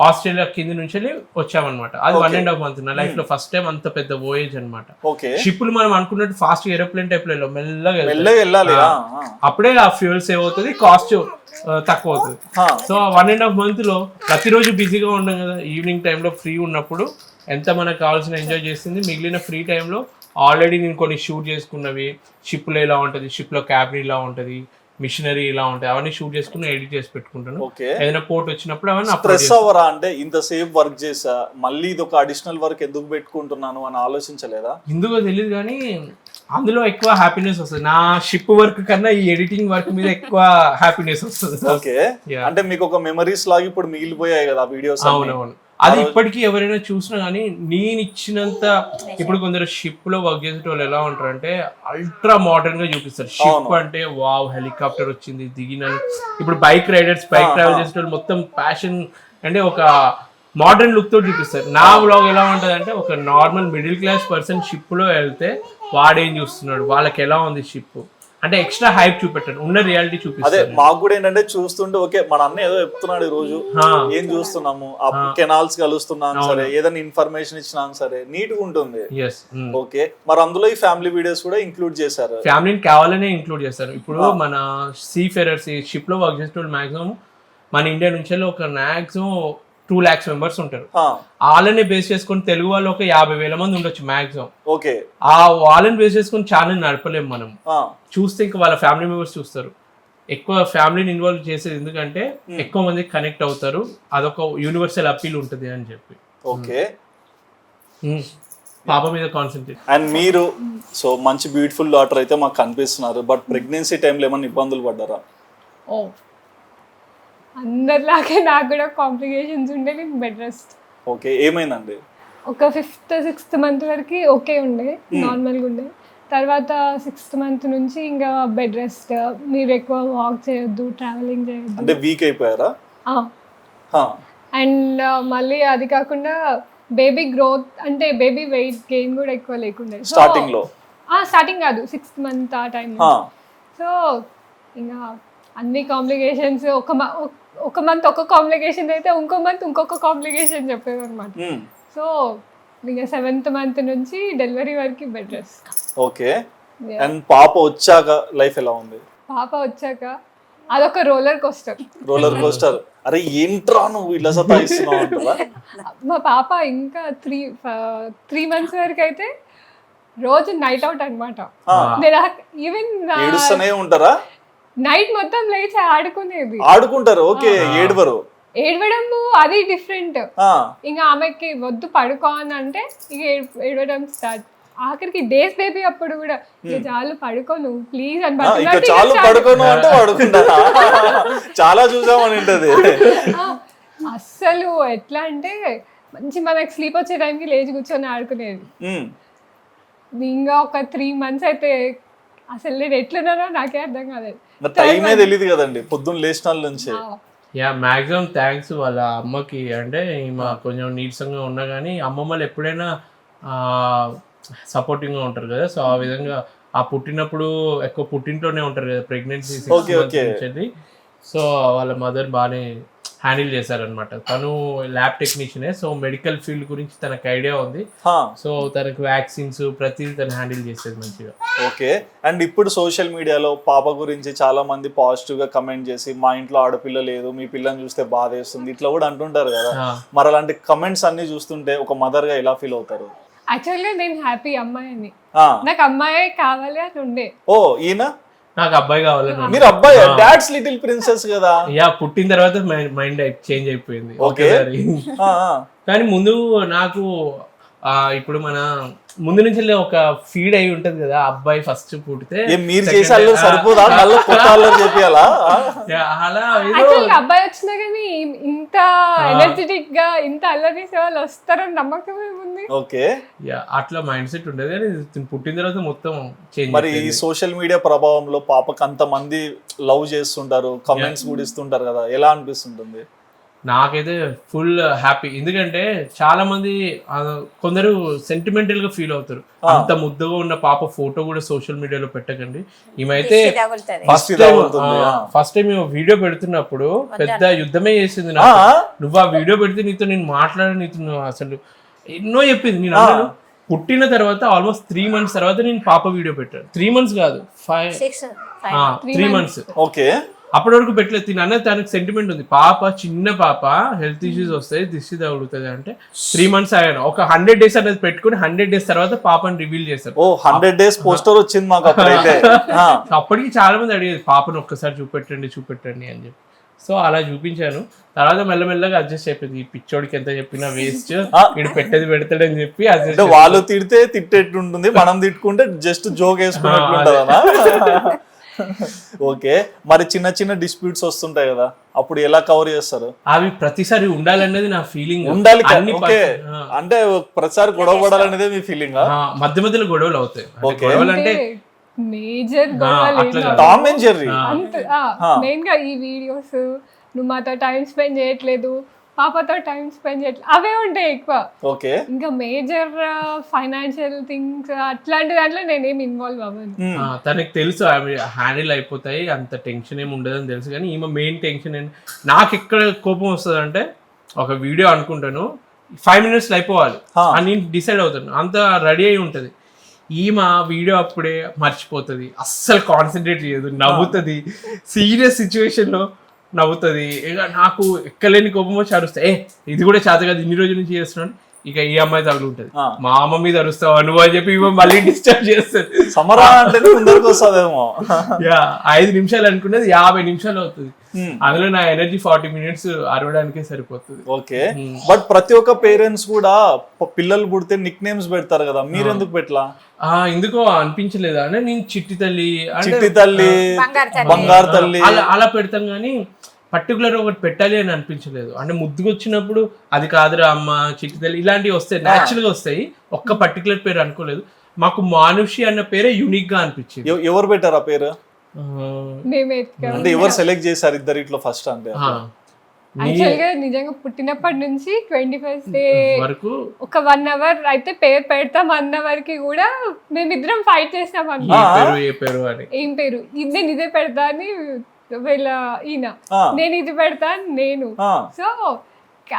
ఆస్ట్రేలియా కింది నుంచి వెళ్ళి వచ్చామన్నమాట. అది 1.5 month నా లైఫ్ లో ఫస్ట్ టైం అంత పెద్ద వోయేజ్ అనమాట. షిప్లు మనం అనుకున్నట్టు ఫాస్ట్ ఏరోప్లేన్ టైప్ లో మెల్లగా వెళ్ళాలి, అప్పుడే ఆ ఫ్యూయల్ సేవ్ అవుతుంది, కాస్ట్ తక్కువ అవుతుంది. సో 1.5 month లో ప్రతిరోజు బిజీగా ఉన్నాం కదా, ఈవినింగ్ టైంలో ఫ్రీ ఉన్నప్పుడు ఎంత మనకు కావాల్సిన ఎంజాయ్ చేస్తుంది. మిగిలిన ఫ్రీ టైంలో ఆల్రెడీ నేను కొన్ని షూట్ చేసుకున్నవి, షిప్లో ఇలా ఉంటుంది, షిప్లో క్యాబిన్ ఇలా ఉంటుంది, మిషనరీ ఇలా ఉంటాయి, అవన్నీ షూట్ చేసుకుని ఎడిట్ చేసి పెట్టుకుంటాను. ఏదైనా పోర్ట్ వచ్చినప్పుడు అవన్నీ స్ట్రెస్ అవ్వరా? అంటే ఇంతసేపు వర్క్ చేసా, మళ్ళీ ఇది ఒక అడిషనల్ వర్క్ ఎందుకు పెట్టుకుంటున్నాను అని ఆలోచించలేదా? ఎందుకో తెలియదు కానీ అందులో ఎక్కువ హ్యాపీనెస్ వస్తుంది. నా షిప్ వర్క్ కన్నా ఈ ఎడిటింగ్ వర్క్ మీద ఎక్కువ హ్యాపీనెస్ వస్తుంది. ఓకే. అంటే మీకు ఒక మెమరీస్ లాగా ఇప్పుడు మిగిలిపోయాయి కదా వీడియోస్. అవునవును, అది ఇప్పటికీ ఎవరైనా చూసినా కానీ నేను ఇచ్చినంత, ఇప్పుడు కొందరు షిప్ లో వర్క్ చేసే వాళ్ళు ఎలా ఉంటారు అంటే అల్ట్రా మోడర్న్ గా చూపిస్తారు. షిప్ అంటే వావ్ హెలికాప్టర్ వచ్చింది దిగినాను. ఇప్పుడు బైక్ రైడర్స్, బైక్ ట్రావెల్ చేసే వాళ్ళు మొత్తం ప్యాషన్ అంటే ఒక మోడర్న్ లుక్ తో చూపిస్తారు. నా వ్లాగ్ ఎలా ఉంటది అంటే, ఒక normal middle class person ship లో వెళ్తే వాడేం చూస్తున్నాడు, వాళ్ళకి ఎలా ఉంది షిప్ అంటే ఎక్స్ట్రా హైప్ చూపెట్టాడు, ఉన్న రియాలిటీ చూపిస్తాడు. అదే మాకు కూడా ఏంటంటే చూస్తుంటే ఓకే మన అన్న ఏదో చెప్తున్నాడు ఈ రోజు, ఏం చూస్తున్నాము, ఆ కెనాల్స్ కలుస్తున్నాం సరే, ఏదైనా ఇన్ఫర్మేషన్ ఇచ్చినాం సరే, నీట్ గా ఉంటుంది. ఓకే. మరి అందులో ఈ ఫ్యామిలీ వీడియోస్ కూడా ఇంక్లూడ్ చేశారు? ఫ్యామిలీని కావాలనే ఇంక్లూడ్ చేస్తారు. ఇప్పుడు మన సీ ఫెరర్స్ షిప్ లో వర్క్ చేసిన మాక్సిమం మన ఇండియా నుంచి ఒక మాక్సిమం 2 lakhs members ఉంటారు. వాళ్ళని బేస్ చేసుకుని తెలుగు వాళ్ళు ఒక 50,000 మంది ఉండొచ్చు మాక్సిమం. ఓకే. ఆ వాళ్ళని బేస్ చేసుకుని ఛానల్ నడపలేము మనం. చూస్తే ఇంకా వాళ్ళ ఫ్యామిలీ మెంబర్స్ చూస్తారు. ఎక్కువ ఫ్యామిలీని ఇన్వాల్వ్ చేసేది ఎందుకంటే ఎక్కువ మంది కనెక్ట్ అవుతారు, అదొక యూనివర్సల్ అపీల్ ఉంటుంది అని చెప్పి. ఓకే. పాప మీద కాన్సన్ట్రేట్. అండ్ మీరు సో మంచి బ్యూటిఫుల్ డాటర్ అయితే మాకు కనిపిస్తున్నారు, బట్ ప్రెగ్నెన్సీ టైంలో ఏమైనా ఇబ్బందులు పడ్డారా? అందరిలాగే నాకు కూడా కాంప్లికేషన్స్ ఉండే, నేను బెడ్ రెస్ట్. ఓకే. ఏమైందండి? ఒక 5th 6th month వరకు ఓకే ఉండే, నార్మల్గా ఉండే. తర్వాత 6th month నుంచి ఇంకా బెడ్ రెస్ట్, మీరు ఎక్కువ వాక్ చేయొద్దు, ట్రావెలింగ్ చేయొద్దు. అంటే వీక్ అయిపోయారా? అండ్ మళ్ళీ అది కాకుండా బేబీ గ్రోత్ అంటే బేబీ వెయిట్ గెయిన్ కూడా ఎక్కువ లేకుండే స్టార్టింగ్ లో. స్టార్టింగ్ కాదు, 6th month ఆ టైంలో. సో ఇంకా అన్ని కాంప్లికేషన్స్, ఒక మంత్ ఒక కాంప్లికేషన్ అయితే ఇంకో మంత్ ఇంకొక కాంప్లికేషన్ చెప్పేది అనమాట. సో ఇంకా 7th month నుంచి డెలివరీ వరకు బెడ్ రెస్ట్. ఓకే. అండ్ పాప వచ్చాక లైఫ్ ఎలా ఉంది? పాప వచ్చాక అదొక రోలర్ కోస్టర్. Roller coaster. అరే ఏంట్రా నువ్వు ఇలా సతాయిస్తున్నావు అంటారా? మా పాప ఇంకా 3 months వరకు అయితే రోజు నైట్ అవుట్ అనమాట. ఈవెన్ ఏడుస్తూనే ఉంటారా? నైట్ మొత్తం లేచి ఆడుకుంటారు. ఓకే. ఏడవడము అది డిఫరెంట్. ఇంకా ఆమెకి వద్దు పడుకో అని అంటే ఇక ఏడవడం స్టార్ట్. ఆఖరికి డేస్ బేబీ అప్పుడు కూడా ఇక చాలు పడుకో నువ్వు ప్లీజ్ అని చాలా చూసామని అస్సలు ఎట్లా అంటే మంచి మనకి స్లీప్ వచ్చే టైంకి లేచి కూర్చొని ఆడుకునేది. ఇంకా ఒక 3 months అయితే అసలు నేను ఎట్లున్నానో నాకే అర్థం కాలేదు. టైమే తెలియదు కదండి పొద్దున్న లేచిన నుంచి. యా మ్యాక్సిమం థ్యాంక్స్ వాళ్ళ అమ్మకి. అంటే ఈమె కొంచెం నీరసంగా ఉన్నా కానీ అమ్మమ్మలు ఎప్పుడైనా సపోర్టింగ్గా ఉంటారు కదా. సో ఆ విధంగా ఆ పుట్టినప్పుడు ఎక్కువ పుట్టింట్లోనే ఉంటారు కదా ప్రెగ్నెన్సీ 6 months నుంచి. సో వాళ్ళ మదర్ బాగానే హ్యాండిల్ చేశారనమాట. తను ల్యాబ్ టెక్నీషియనే, సో మెడికల్ ఫీల్డ్ గురించి తనకు ఐడియా ఉంది. సో తనకు వ్యాక్సిన్స్ ప్రతిదీ తను హ్యాండిల్ చేసేది మంచిగా. ఓకే. అండ్ ఇప్పుడు సోషల్ మీడియాలో పాప గురించి చాలా మంది పాజిటివ్ గా కమెంట్ చేసి మా ఇంట్లో ఆడపిల్ల లేదు, మీ పిల్లని చూస్తే బాధ వేస్తుంది, ఇట్లా కూడా అంటుంటారు కదా. మరి అలాంటి కమెంట్స్ అన్ని చూస్తుంటే ఒక మదర్ గా ఎలా ఫీల్ అవుతారు? యాక్చువల్గా నేను హ్యాపీ అమ్మాయి అని, నాకు అమ్మాయి కావాలి అని ఉండే. ఓ ఈయన నాకు అబ్బాయి కావాలని. మీరు అబ్బాయి, డాడ్స్ లిటిల్ ప్రిన్సెస్ కదా. యా పుట్టిన తర్వాత మైండ్ చేంజ్ అయిపోయింది. ఓకే. కానీ ముందు నాకు ఇప్పుడు మన ముందు నుంచి ఒక ఫీడ్ అయి ఉంటది కదా, అబ్బాయి ఫస్ట్ పుట్టితే మీరు చేసే సరిపోదా, చెప్పాలా? అలా అబ్బాయి వచ్చినా కానీ ఇంత ఎనర్జెటిక్ గా ఇంత అల్లరి వాళ్ళు వస్తారని నమ్మకం ఏముంది. ఓకే. అట్లా మైండ్ సెట్ ఉండేది. కానీ పుట్టిన తర్వాత మొత్తం చేంజ్. మరి ఈ సోషల్ మీడియా ప్రభావంలో పాపకు అంత మంది లవ్ చేస్తుంటారు, కమెంట్స్ కూడా ఇస్తుంటారు కదా, ఎలా అనిపిస్తుంటుంది? నాకైతే ఫుల్ హ్యాపీ. ఎందుకంటే చాలా మంది కొందరు సెంటిమెంటల్ గా ఫీల్ అవుతారు. అంత ముద్దగా ఉన్న పాప ఫోటో కూడా సోషల్ మీడియాలో పెట్టకండి. ఈమెతే ఫస్ట్ టైం వీడియో పెడుతున్నప్పుడు పెద్ద యుద్ధమే చేసింది నాకు. నువ్వు ఆ వీడియో పెడితే నీతో నేను నీతో అసలు ఎన్నో చెప్పింది. నేను అన్నాను పుట్టిన తర్వాత ఆల్మోస్ట్ 3 months తర్వాత నేను పాప వీడియో పెట్టాను. 3 months కాదు 3 months. ఓకే. అప్పటి వరకు పెట్టలేదు. తిన తనకు సెంటిమెంట్ ఉంది. పాప చిన్న పాప హెల్త్ ఇష్యూస్ వస్తాయి, దిష్టి తగులుతుంది అంటే 3 months ఆగాను. ఒక 100 days అనేది పెట్టుకుని 100 days తర్వాత పాపని రివీల్ చేశారు. 100 days పోస్టర్ వచ్చింది మాకు అప్పుడైతే. అప్పటికి చాలా మంది అడిగేది పాపను ఒక్కసారి చూపెట్టండి అని చెప్పి. సో అలా చూపించాను. తర్వాత మెల్లమెల్లగా అడ్జస్ట్ అయిపోయింది. ఈ పిచ్చోడికి ఎంత చెప్పినా వేస్ట్, వీడు పెట్టేది పెడతాడని చెప్పి అడ్జస్ట్. వాళ్ళు తిడితే తిట్టేట్టు ఉంటుంది, మనం తిట్టుకుంటే జస్ట్ జోక్ వేసుకున్నట్టు ఉంటుందా? ఓకే. మరి చిన్న చిన్న డిస్ప్యూట్స్ వస్తుంటాయి కదా, అప్పుడు ఎలా కవర్ చేస్తారు? అవి ప్రతిసారి ఉండాలనేది నా ఫీలింగ్. ఉండాలి అంటే ప్రతిసారి గొడవ పడాలనేది మీ ఫీలింగ్? మధ్య మధ్యలో గొడవలు అవుతాయి. గొడవలు అంటే major Tom and Jerry. Main గా ఈ వీడియోస్ నువ్వు మాతో టైం స్పెండ్ చేయట్లేదు, పాపతో టైం స్పెండ్ చేయట్లేదు, అవే ఉంటాయి ఎక్కువ. ఓకే. ఇంకా మేజర్ ఫైనాన్షియల్ థింగ్స్ అట్లాంటి దాంట్లో నేనేం ఇన్వాల్వ్ అవ్వను. తనకి తెలుసు అవి హ్యాండిల్ అయిపోతాయి, అంత టెన్షన్ ఏమి ఉండదని తెలుసు. కానీ ఈమె మెయిన్ టెన్షన్ ఏంటి, నాకు ఎక్కడ కోపం వస్తుంది అంటే ఒక వీడియో అనుకుంటాను 5 minutes అయిపోవాలి అని నేను డిసైడ్ అవుతాను, అంత రెడీ అయి ఉంటుంది. ఈమె వీడియో అప్పుడే మర్చిపోతుంది, అస్సలు కాన్సన్ట్రేట్ చేయదు, నవ్వుతుంది, సీరియస్ సిచ్యువేషన్లో నవ్వుతుంది. ఇక నాకు ఎక్కలేని కోపం వచ్చి అరుస్తా, ఇది కూడా చేత కాదు, ఇన్ని రోజుల నుంచి చేస్తున్నాను. ఇక ఈ అమ్మాయి తగులు ఉంటుంది, మా అమ్మ మీద అరుస్తావా నువ్వు అని చెప్పి ఇవ్వ మళ్ళీ డిస్టర్బ్ చేస్తుంది. 5 నిమిషాలు అనుకున్నది 50 నిమిషాలు అవుతుంది. అందులో నా ఎనర్జీ 40 minutes అరవడానికే సరిపోతుంది. ఓకే. బట్ ప్రతి ఒక్క పేరెంట్స్ కూడా పిల్లలు పుడితే నిక్ నేమ్స్ పెడతారు కదా, మీరు ఎందుకు పెట్టలా? ఎందుకో అనిపించలేదా అంటే నేను చిట్టి తల్లి బంగారు తల్లి అలా పెడతాం కానీ పర్టికులర్ ఒకటి పెట్టాలి అని అనిపించలేదు. అంటే ముద్దుకు వచ్చినప్పుడు అది కాదురా అమ్మ చిట్టి తల్లి ఇలాంటివి వస్తాయి, న్యాచురల్ గా వస్తాయి. ఒక్క పర్టికులర్ పేరు అనుకోలేదు. మాకు మానుషి అన్న పేరే యూనిక్ గా అనిపించింది. ఎవరు పెట్టారు ఆ పేరు? అంటే ఎవరు సెలెక్ట్ చేశారు ఇద్దరిట్లో ఫస్ట్? అంటే యాక్చువల్గా నిజంగా పుట్టినప్పటి నుంచి 21st day వరకు ఒక 1 hour అయితే పేరు పెడతాం అన్న వరకు కూడా మేమిద్దరం ఫైట్ చేస్తాం అన్నమాట. ఏం పేరు నేను ఇదే పెడతా అని వీళ్ళ ఈయన, నేను ఇది పెడతా నేను. సో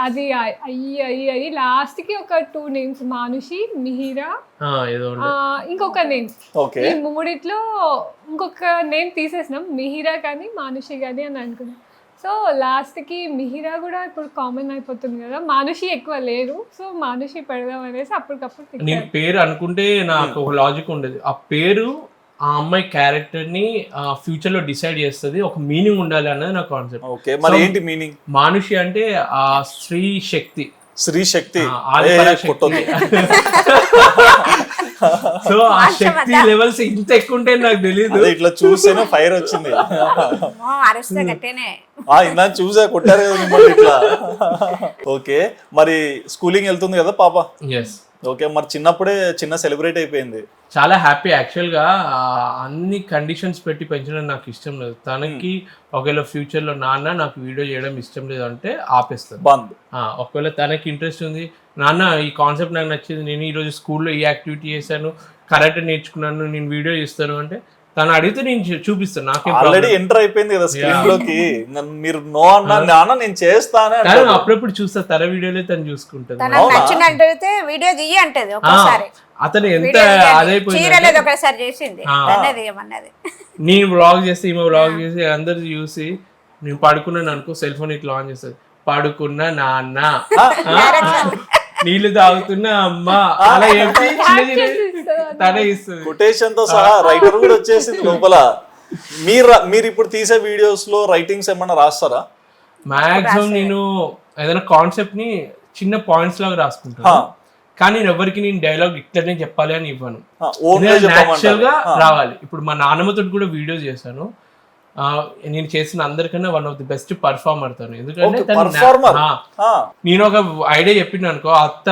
అది అయ్యి లాస్ట్ కి ఒక 2 names మానుషి, మిహిరా, ఇంకొక నేమ్. ఈ 3 ఇంకొక నేమ్ తీసేసినాం, మిహిరా కానీ మానుషి కానీ అని అనుకున్నాం. సో లాస్ట్ కి మిహిరా కూడా ఇప్పుడు కామన్ అయిపోతుంది కదా, మానుషి ఎక్కువ లేరు, సో మానుషి పెడదాం అనేసి అప్పటికప్పుడు నేను పేరు అనుకుంటే నాకు ఒక లాజిక్ ఉండేది. ఆ పేరు ఆ అమ్మాయి క్యారెక్టర్ ని ఫ్యూచర్ లో డిసైడ్ చేస్తుంది, ఒక మీనింగ్ ఉండాలి అన్నది నా కాన్సెప్ట్. ఓకే. మరి ఏంటి మీనింగ్? మానుషి అంటే ఆ స్త్రీ శక్తి. సో ఆ శక్తి లెవెల్స్ ఇంత ఎక్కువ ఉంటే నాకు తెలియదు. ఇట్లా చూసేనే ఫైర్ వచ్చింది. చూసా కొట్టారు కదా మిమ్మల్ని ఇట్లా. ఓకే. మరి స్కూలింగ్ వెళ్తుంది కదా పాప? yes. ఓకే. మరి చిన్నప్పుడే చిన్న సెలబ్రేట్ అయిపోయింది. చాలా హ్యాపీ యాక్చువల్గా. అన్ని కండిషన్స్ పెట్టి పెంచడం నాకు ఇష్టం లేదు. తనకి ఒకవేళ ఫ్యూచర్లో నాన్న నాకు వీడియో చేయడం ఇష్టం లేదు అంటే ఆపేస్తాను. బంద్. ఒకవేళ తనకి ఇంట్రెస్ట్ ఉంది, నాన్న ఈ కాన్సెప్ట్ నాకు నచ్చింది, నేను ఈరోజు స్కూల్లో ఈ యాక్టివిటీ చేశాను, కరాటే నేర్చుకున్నాను, నేను వీడియో చేస్తాను అంటే తను అడిగితే నేను చూపిస్తాను. నాకే ఆల్రెడీ ఎంటర్ అయిపోయింది కదా స్క్రీన్ లోకి, మీరు నో అన్నా నాన్న నేను చేస్తానే. అప్పుడప్పుడు చూస్తా తన వీడియోలే తను చూసుకుంటుంది. తనకు నచ్చినట్టయితే వీడియో తీయ అంటది ఒక్కసారి. అతను ఎంత చీరలేదు ఒకసారి చేసింది తీయమన్నది. నేను వ్లాగ్ చేస్తే ఈమె వ్లాగ్ చేసి అందరు చూసి నేను పడుకున్నాను అనుకో, సెల్ ఫోన్ ఇట్లా ఆన్ చేస్తుంది, పడుకున్నా నాన్న, నీళ్లు తాగుతున్నా అమ్మ, అలా చెప్పి తనే ఇస్తుంది. కొటేషన్ తో సహా రైటర్ కూడా వచ్చేసింది లోపల. మీరు ఇప్పుడు తీసే వీడియోస్ లో రైటింగ్స్ ఏమన్నా రాస్తారా? మాక్సిమం నేను ఏదైనా కాన్సెప్ట్ ని చిన్న పాయింట్స్ లాగా రాసుకుంటాను, కానీ నేను ఎవరికి నేను డైలాగ్ ఇట్లనే చెప్పాలి అని ఇవ్వను. నేచురల్ గా రావాలి. ఇప్పుడు మా నాన్నమ్మతో కూడా వీడియో చేశాను. నేను చేసిన అందరికన్నా one of the best performer తను. ఎందుకంటే నేను ఒక ఐడియా చెప్పింది అనుకో, అత్త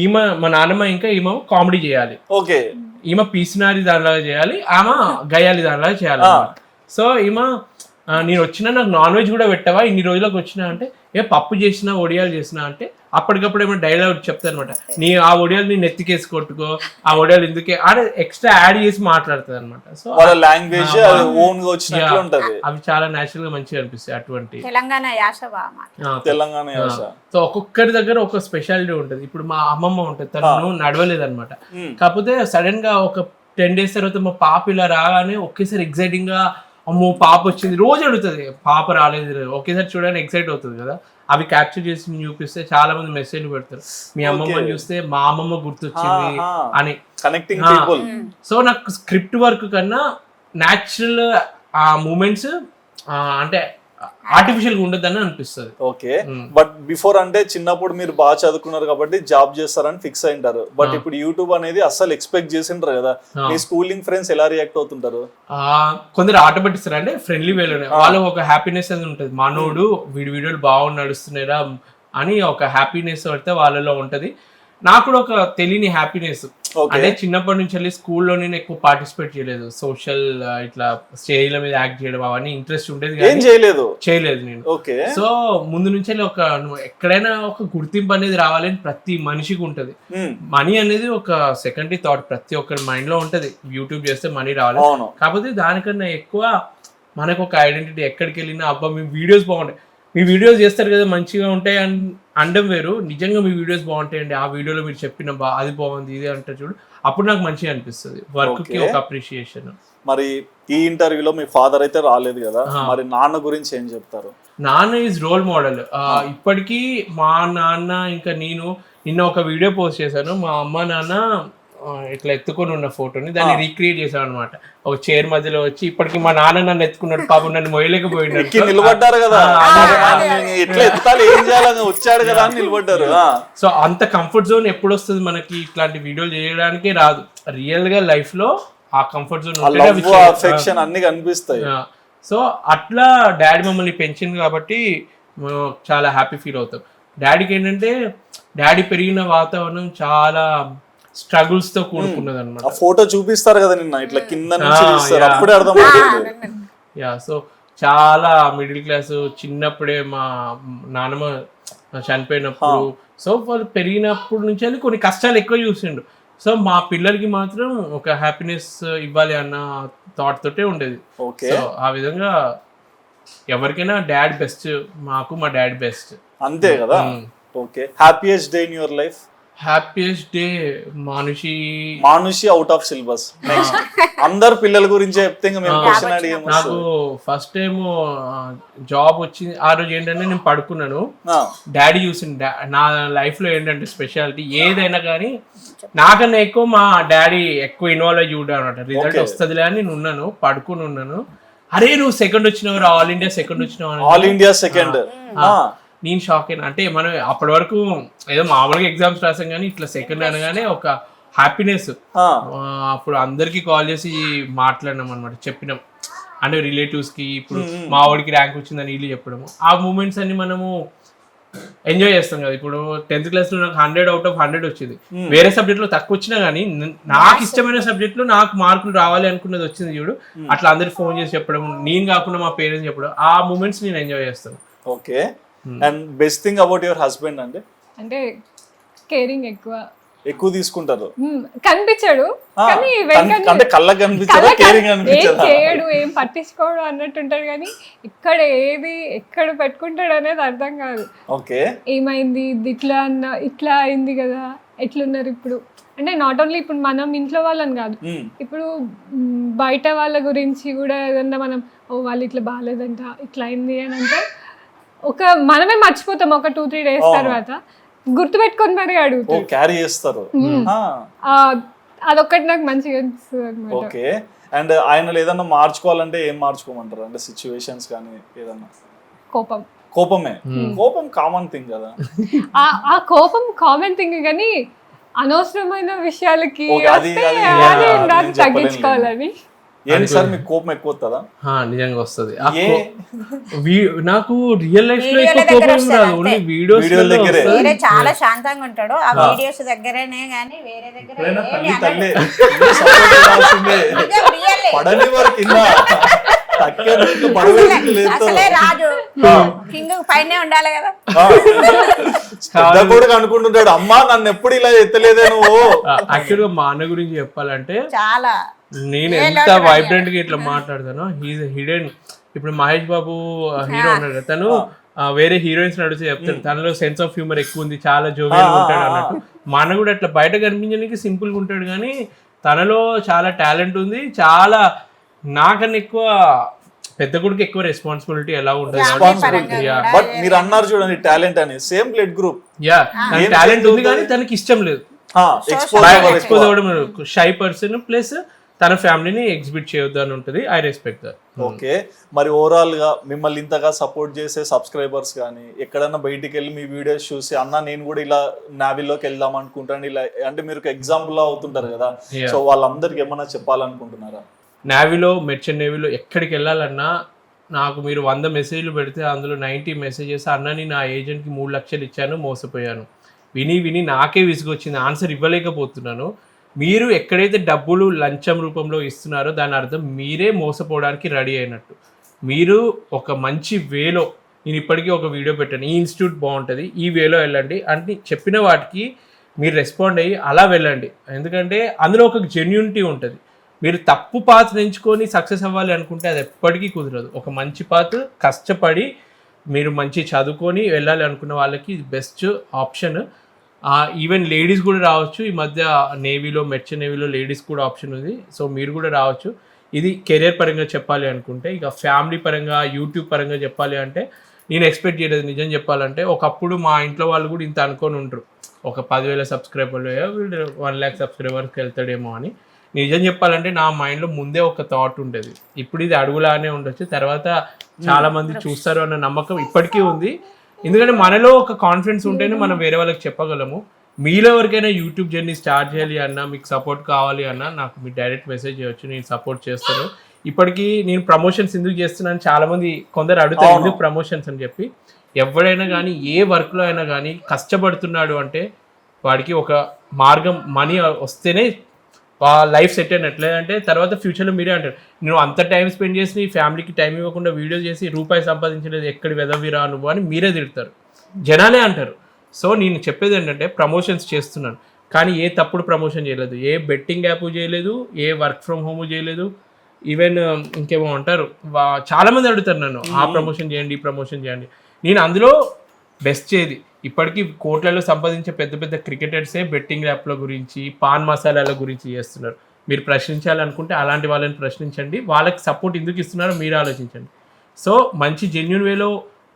ఈమె మా నాన్నమ్మ ఇంకా ఈమె కామెడీ చేయాలి, ఈమె పీసినారి దానిలాగా చేయాలి, ఆమె గయాలి దానిలాగా చేయాలి. సో ఈమె నేను వచ్చినా నాకు నాన్ వెజ్ కూడా పెట్టవా ఇన్ని రోజులకు వచ్చినా అంటే, ఏ పప్పు చేసినా ఒడియాలు చేసినా అంటే అప్పటికప్పుడు ఏమైనా డైలాగ్ చెప్తా అనమాట. నీ ఆ ఒడియాలు నేను ఎత్తికేసి కొట్టుకో, ఆ ఒడియాలు ఎందుకే ఆడ ఎక్స్ట్రా యాడ్ చేసి మాట్లాడుతుంది అనమాట. సో లాంగ్వేజ్ అవి చాలా నేచురల్ గా మంచిగా అనిపిస్తాయి. అటువంటి తెలంగాణ యాస. సో ఒక్కొక్కరి దగ్గర ఒక స్పెషాలిటీ ఉంటది. ఇప్పుడు మా అమ్మమ్మ ఉంటది, తను నడవలేదు అనమాట. కాకపోతే సడన్ గా ఒక 10 days తర్వాత మా పాప ఇలా రాగానే ఒకేసారి ఎక్సైటింగ్ గా, అమ్మో పాప వచ్చింది, రోజు అడుగుతుంది పాప రాలేదు, ఒకేసారి చూడడానికి ఎక్సైట్ అవుతుంది కదా. అవి క్యాప్చర్ చేసి చూపిస్తే చాలా మంది మెసేజ్ పెడతారు, మీ అమ్మమ్మని చూస్తే మా అమ్మమ్మ గుర్తొచ్చింది అని. Connecting people. సో నాకు స్క్రిప్ట్ వర్క్ కన్నా న్యాచురల్ ఆ మూమెంట్స్ అంటే ఆర్టిఫిషియల్ గా ఉండదని అనిపిస్తుంది. ఓకే, బట్ బిఫోర్ అంటే చిన్నప్పుడు మీరు బాగా చదువుకున్నారు కాబట్టి జాబ్ చేస్తారని ఫిక్స్ అయింటారు. బట్ ఇప్పుడు యూట్యూబ్ అనేది అస్సలు ఎక్స్పెక్ట్ చేసింటారు కదా. మీ స్కూలింగ్ ఫ్రెండ్స్ ఎలా రియాక్ట్ అవుతుంటారు? కొందరు ఆట పట్టిస్తారు, అంటే ఫ్రెండ్లీ వేలోనే. వాళ్ళకి ఒక హ్యాపీనెస్ అనేది ఉంటుంది, మనోడు వీడియోలు బాగా నడుస్తున్నారా అని ఒక హ్యాపీనెస్ పడితే వాళ్ళలో ఉంటది. నాకు కూడా ఒక తెలియని హ్యాపీనెస్. అంటే చిన్నప్పటి నుంచి వెళ్ళి స్కూల్లో నేను ఎక్కువ పార్టిసిపేట్ చేయలేదు, సోషల్ ఇట్లా స్టేజ్ల మీద యాక్ట్ చేయడం అవన్నీ ఇంట్రెస్ట్ ఉండేది, చేయలేదు నేను. సో ముందు నుంచి ఒక నువ్వు ఎక్కడైనా ఒక గుర్తింపు అనేది రావాలని ప్రతి మనిషికి ఉంటది. మనీ అనేది ఒక సెకండరీ థాట్ ప్రతి ఒక్కరి మైండ్ లో ఉంటది, యూట్యూబ్ చేస్తే మనీ రావాలి. కాకపోతే దానికన్నా ఎక్కువ మనకు ఒక ఐడెంటిటీ, ఎక్కడికి వెళ్ళినా అబ్బా మీ వీడియోస్ బాగుంటాయి, మీ వీడియోస్ చేస్తారు కదా మంచిగా ఉంటాయి అని అనడం వేరు, నిజంగా మీ వీడియోస్ బాగుంటాయండి, ఆ వీడియోలో మీరు చెప్పిన అది బాగుంది ఇది అంటే చూడు, అప్పుడు నాకు మంచిగా అనిపిస్తుంది. వర్క్ కి ఒక అప్రిషియేషన్. మరి ఈ ఇంటర్వ్యూలో మీ ఫాదర్ అయితే రాలేదు కదా, మరి నాన్న గురించి ఏం చెప్తారు? నాన్న ఈజ్ రోల్ మోడల్. ఇప్పటికీ మా నాన్న ఇంకా నేను నిన్న ఒక వీడియో పోస్ట్ చేశాను, మా అమ్మ నాన్న ఇట్లా ఎత్తుకొని ఉన్న ఫోటోని దాన్ని రీక్రియేట్ చేశాను అనమాట. ఒక చైర్ మధ్యలో వచ్చి, ఇప్పటికి మా నాన్న నన్ను ఎత్తుకున్నాడు, పాపం నన్ను మొయ్యలేకపోయినాడు, నిలబడ్డారు కదా, వచ్చాడు కదా అని నిలబడ్డారు. సో అంత కంఫర్ట్ జోన్ ఎప్పుడు వస్తుంది మనకి, ఇట్లాంటి వీడియోలు చేయడానికే రాదు. రియల్ గా లైఫ్ లో ఆ కంఫర్ట్ జోన్ అన్ని కనిపిస్తాయి. సో అట్లా డాడీ మమ్మల్ని పెంచింది కాబట్టి చాలా హ్యాపీ ఫీల్ అవుతాం. డాడీకి ఏంటంటే డాడీ పెరిగిన వాతావరణం చాలా స్ట్రగుల్స్ తో కూడుకున్నది అనమాట. ఫోటో చూపిస్తారు కదా నిన్న, ఇట్లా కింద నుంచి అప్పుడే అర్థమవుతుంది. సో చాలా మిడిల్ క్లాస్. చిన్నప్పుడే మా నాన్నమ్మ చనిపోయినప్పుడు, సో వాళ్ళు పెరిగినప్పుడు నుంచి వెళ్ళి కొన్ని కష్టాలు ఎక్కువ చూసిండు. సో మా పిల్లలకి మాత్రం ఒక హ్యాపీనెస్ ఇవ్వాలి అన్న థాట్ తోటే ఉండేది. సో ఆ విధంగా ఎవరికైనా డాడ్ బెస్ట్, మాకు మా డాడ్ బెస్ట్. అంతే కదా. Okay, happiest day in your life? Happiest day Manushi out of syllabus. Next అందరు పిల్లల గురించి చెప్తే నాకు ఫస్ట్ టైం జాబ్ వచ్చింది ఆ రోజు ఏంటంటే నేను పడుకున్నాను, డాడీ చూసింది. నా లైఫ్ లో ఏంటంటే స్పెషాలిటీ ఏదైనా కానీ నాకన్నా ఎక్కువ మా డాడీ ఎక్కువ ఇన్వాల్వ్ అయ్యి చూడాలి అనమాట. రిజల్ట్ వస్తుందిలే అని నేను ఉన్నాను, పడుకుని ఉన్నాను. అరే నువ్వు సెకండ్ వచ్చినావు, ఆల్ ఇండియా సెకండ్ వచ్చినావు, ఆల్ ఇండియా సెకండ్. నేను షాక్ అయినా. అంటే మనం అప్పటి వరకు ఏదో మామూలుగా ఎగ్జామ్స్ రాసాం కానీ ఇట్లా సెకండ్ అనగానే ఒక హ్యాపీనెస్. అప్పుడు అందరికి కాల్ చేసి మాట్లాడినాం అనమాట, చెప్పినాం అంటే రిలేటివ్స్ కి. ఇప్పుడు మా వాడికి ర్యాంక్ వచ్చిందని వీళ్ళు చెప్పడము, ఆ మూమెంట్స్ అన్ని మనము ఎంజాయ్ చేస్తాం కదా. ఇప్పుడు 10th క్లాస్లో నాకు 100 out of 100 వచ్చింది. వేరే సబ్జెక్ట్లో తక్కువ వచ్చినా కానీ నాకు ఇష్టమైన సబ్జెక్ట్లో నాకు మార్కులు రావాలి అనుకున్నది వచ్చింది చూడు. అట్లా అందరికి ఫోన్ చేసి చెప్పడం, నేను కాకుండా మా పేరెంట్స్ చెప్పడం, ఆ మూమెంట్స్ నేను ఎంజాయ్ చేస్తాను. Okay. And best thing about your husband అంటే కేరింగ్ ఎక్కువ తీసుకుంటారు. కనిపించాడు కానీ అంటే కళ్ళకి కనిపించదా, కేరింగ్ ఏం అనిపించదా? చేయడు, ఏం పట్టించుకోడు అన్నట్టు ఉంటాడు కానీ ఎక్కడ పెట్టుకుంటాడు అనేది అర్థం కాదు. ఓకే. ఏమైంది ఇట్లా అయింది కదా, ఎట్లున్నారు ఇప్పుడు అంటే నాట్ ఓన్లీ ఇప్పుడు మనం ఇంట్లో వాళ్ళని కాదు, ఇప్పుడు బయట వాళ్ళ గురించి కూడా ఏదన్నా మనం వాళ్ళు ఇట్లా బాగాలేదంట ఇట్లా అయింది అని అంటే మనమే మర్చిపోతాం ఒక 2-3 days తర్వాత. గుర్తు పెట్టుకొని మరి అడుగుతారు, క్యారీ చేస్తారు. అదొక్కటి నాకు మంచిగా అనిపిస్తుంది అనమాట. ఓకే. అండ్ ఆయన ఏదన్నా మార్చుకోవాలంటే ఏం మార్చుకోమంటారు? అంటే సిచ్యువేషన్స్ కానీ ఏదన్నా? కోపమే. కోపం కామన్ థింగ్ కదా. ఆ కోపం కామన్ థింగ్ కానీ అనవసరమైన విషయాలకి తగ్గించుకోవాలని. ఏంటి సార్ మీకు కోపం ఎక్కువ వస్తుందా? నిజంగా వస్తుంది. నాకు రియల్ లైఫ్ లో ఎక్కువ కోపం రాదు, ఓన్లీ వీడియోస్ దగ్గరే. చాలా శాంతంగా ఉంటాడు ఆ వీడియోస్ దగ్గరనే గానీ వేరే దగ్గర పడని వరకు అసలే రాజు కింగ్ పైనే ఉండాలి కదా. కూడా అనుకుంటుంటాడు, అమ్మా నన్ను ఎప్పుడు ఇలా ఎత్తలేదే నువ్వు. యాక్చువల్ గా మా అన్న గురించి చెప్పాలంటే చాలా నేను ఎంత వైబ్రెంట్ గా ఇట్లా మాట్లాడతానో, హీజ్ హిడెన్. ఇప్పుడు మహేష్ బాబు హీరో ఉన్నాడు కదా, తను వేరే హీరోయిన్స్ నడిచి చెప్తాడు తనలో సెన్స్ ఆఫ్ హ్యూమర్ ఎక్కువ ఉంది, చాలా జోవియల్ ఉంటాడు అన్నట్టు. మా అన్న కూడా అట్లా బయట కనిపించడానికి సింపుల్ గా ఉంటాడు కానీ తనలో చాలా టాలెంట్ ఉంది. చాలా నాకన్నా ఎక్కువ పెద్ద కొడుకు ఎక్కువ రెస్పాన్సిబిలిటీ ఎలా ఉంటుంది. బట్ మీరు అన్నారు చూడండి టాలెంట్ అని, same blood group. Yeah, talent ఉంది కానీ తనకి ఇష్టం లేదు ఎక్స్పోజ్ అవ్వడం. షై పర్సన్ ప్లస్ తన ఫ్యామిలీని ఎగ్జిబిట్ చేయొద్దు అని ఉంటుంది. I respect that. ఓకే. మరి ఓవరాల్ గా మిమ్మల్ని ఇంతగా సపోర్ట్ చేసే సబ్స్క్రైబర్స్ కానీ ఎక్కడన్నా బయటికి వెళ్ళి మీ వీడియోస్ చూసి అన్న నేను కూడా ఇలా నావీలోకి వెళ్దాం అనుకుంటాను ఇలా అంటే మీరు ఎగ్జాంపుల్ అవుతుంటారు కదా, సో వాళ్ళందరికి ఏమన్నా చెప్పాలనుకుంటున్నారా? నావీలో మెర్చెంట్ నేవీలో ఎక్కడికి వెళ్ళాలన్నా నాకు మీరు 100 మెసేజ్లు పెడితే అందులో 90 మెసేజెస్ అన్నని నా ఏజెంట్కి 3 లక్షలు ఇచ్చాను, మోసపోయాను, విని నాకే విసుగొచ్చింది, ఆన్సర్ ఇవ్వలేకపోతున్నాను. మీరు ఎక్కడైతే డబ్బులు లంచం రూపంలో ఇస్తున్నారో దాని అర్థం మీరే మోసపోవడానికి రెడీ అయినట్టు. మీరు ఒక మంచి వేలో, నేను ఇప్పటికీ ఒక వీడియో పెట్టాను, ఈ ఇన్స్టిట్యూట్ బాగుంటుంది ఈ వేలో వెళ్ళండి అంటే చెప్పిన వాటికి మీరు రెస్పాండ్ అయ్యి అలా వెళ్ళండి. ఎందుకంటే అందులో ఒక జెన్యూనిటీ ఉంటుంది. మీరు తప్పు పాత్ ఎంచుకొని సక్సెస్ అవ్వాలి అనుకుంటే అది ఎప్పటికీ కుదరదు. ఒక మంచి పాత్ కష్టపడి మీరు మంచి చదువుకొని వెళ్ళాలి అనుకున్న వాళ్ళకి ఇది బెస్ట్ ఆప్షన్. ఈవెన్ లేడీస్ కూడా రావచ్చు. ఈ మధ్య నేవీలో మెర్చెంట్ నేవీలో లేడీస్ కూడా ఆప్షన్ ఉంది. సో మీరు కూడా రావచ్చు. ఇది కెరియర్ పరంగా చెప్పాలి అనుకుంటే. ఇక ఫ్యామిలీ పరంగా యూట్యూబ్ పరంగా చెప్పాలి అంటే నేను ఎక్స్పెక్ట్ చేయలేదు నిజం చెప్పాలంటే. ఒకప్పుడు మా ఇంట్లో వాళ్ళు కూడా ఇంత అనుకొని ఉంటారు, ఒక 10,000 సబ్స్క్రైబర్లు వీళ్ళు 1 lakh సబ్స్క్రైబర్స్కి వెళ్తాడేమో అని. నిజం చెప్పాలంటే నా మైండ్లో ముందే ఒక థాట్ ఉండేది, ఇప్పుడు ఇది అడుగులానే ఉండొచ్చు, తర్వాత చాలా మంది చూస్తారు అన్న నమ్మకం ఇప్పటికీ ఉంది. ఎందుకంటే మనలో ఒక కాన్ఫిడెన్స్ ఉంటేనే మనం వేరే వాళ్ళకి చెప్పగలము. మీలో ఎవరికైనా యూట్యూబ్ జర్నీ స్టార్ట్ చేయాలి అన్నా, మీకు సపోర్ట్ కావాలి అన్నా నాకు మీరు డైరెక్ట్ మెసేజ్ చేయొచ్చు, నేను సపోర్ట్ చేస్తాను. ఇప్పటికీ నేను ప్రమోషన్స్ ఎందుకు చేస్తున్నాను చాలామంది కొందరు అడుగుతారు ఎందుకు ప్రమోషన్స్ అని చెప్పి. ఎవరైనా కానీ ఏ వర్క్లో అయినా కానీ కష్టపడుతున్నాడు అంటే వాడికి ఒక మార్గం మనీ వస్తేనే లైఫ్ సెట్ అయినట్టు. లేదంటే తర్వాత ఫ్యూచర్లో మీరే అంటారు నువ్వు అంత టైం స్పెండ్ చేసి నీ ఫ్యామిలీకి టైం ఇవ్వకుండా వీడియో చేసి రూపాయి సంపాదించలేదు ఎక్కడి వెదవిరా నువ్వు అని మీరే తిడతారు, జనాలే అంటారు. సో నేను చెప్పేది ఏంటంటే ప్రమోషన్స్ చేస్తున్నాను కానీ ఏ తప్పుడు ప్రమోషన్ చేయలేదు, ఏ బెట్టింగ్ యాప్ చేయలేదు, ఏ వర్క్ ఫ్రమ్ హోమ్ చేయలేదు. ఈవెన్ ఇంకేమో అంటారు చాలామంది అడుగుతారు నన్ను ఆ ప్రమోషన్ చేయండి ఈ ప్రమోషన్ చేయండి. నేను అందులో బెస్ట్ చేయది ఇప్పటికీ కోట్లలో సంపాదించే పెద్ద పెద్ద క్రికెటర్సే బెట్టింగ్ యాప్ల గురించి పాన్ మసాలాల గురించి చేస్తున్నారు. మీరు ప్రశ్నించాలనుకుంటే అలాంటి వాళ్ళని ప్రశ్నించండి, వాళ్ళకి సపోర్ట్ ఎందుకు ఇస్తున్నారో మీరు ఆలోచించండి. సో మంచి జెన్యూన్ వేలో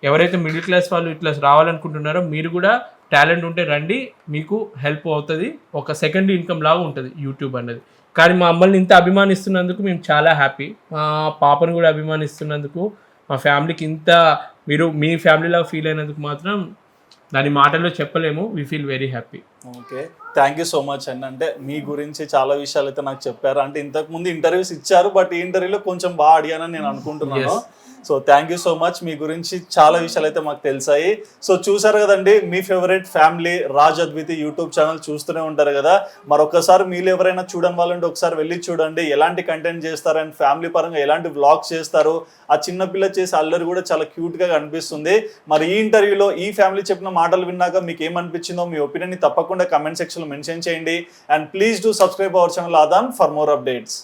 ఎవరైతే మిడిల్ క్లాస్ వాళ్ళు ఇట్లా రావాలనుకుంటున్నారో మీరు కూడా టాలెంట్ ఉంటే రండి, మీకు హెల్ప్ అవుతుంది. ఒక సెకండ్ ఇన్కమ్ లాగా ఉంటుంది యూట్యూబ్ అన్నది. కానీ మా అమ్మల్ని ఇంత అభిమానిస్తున్నందుకు మేము చాలా హ్యాపీ. మా పాపను కూడా అభిమానిస్తున్నందుకు, మా ఫ్యామిలీకి ఇంత మీరు మీ ఫ్యామిలీలా ఫీల్ అయినందుకు మాత్రం దాని మాటల్లో చెప్పలేము. We feel very happy. Okay, thank you so much అండి. అంటే మీ గురించి చాలా విషయాలు అయితే నాకు చెప్పారు. అంటే ఇంతకు ముందు ఇంటర్వ్యూస్ ఇచ్చారు, బట్ ఈ ఇంటర్వ్యూలో కొంచెం బాగా అడిగానని నేను అనుకుంటున్నాను. So thank you so much. మీ గురించి చాలా విషయాలు అయితే మాకు తెలిసాయి. సో చూసారు కదండి, మీ favourite family Raj Adviti YouTube channel చూస్తూనే ఉంటారు కదా. మరొకసారి మీరు ఎవరైనా చూడని వాళ్ళంటే ఒకసారి వెళ్ళి చూడండి, ఎలాంటి కంటెంట్ చేస్తారు అండ్ ఫ్యామిలీ పరంగా ఎలాంటి వ్లాగ్స్ చేస్తారు. ఆ చిన్న పిల్ల చేసే అల్లరి కూడా చాలా క్యూట్గా కనిపిస్తుంది. మరి ఈ ఇంటర్వ్యూలో ఈ ఫ్యామిలీ చెప్పిన మాటలు విన్నాక మీకు ఏమనిపించిందో మీ ఒపీనియన్ తప్పకుండా కమెంట్ సెక్షన్లో మెన్షన్ చేయండి. And please do subscribe our channel Aadan for more updates.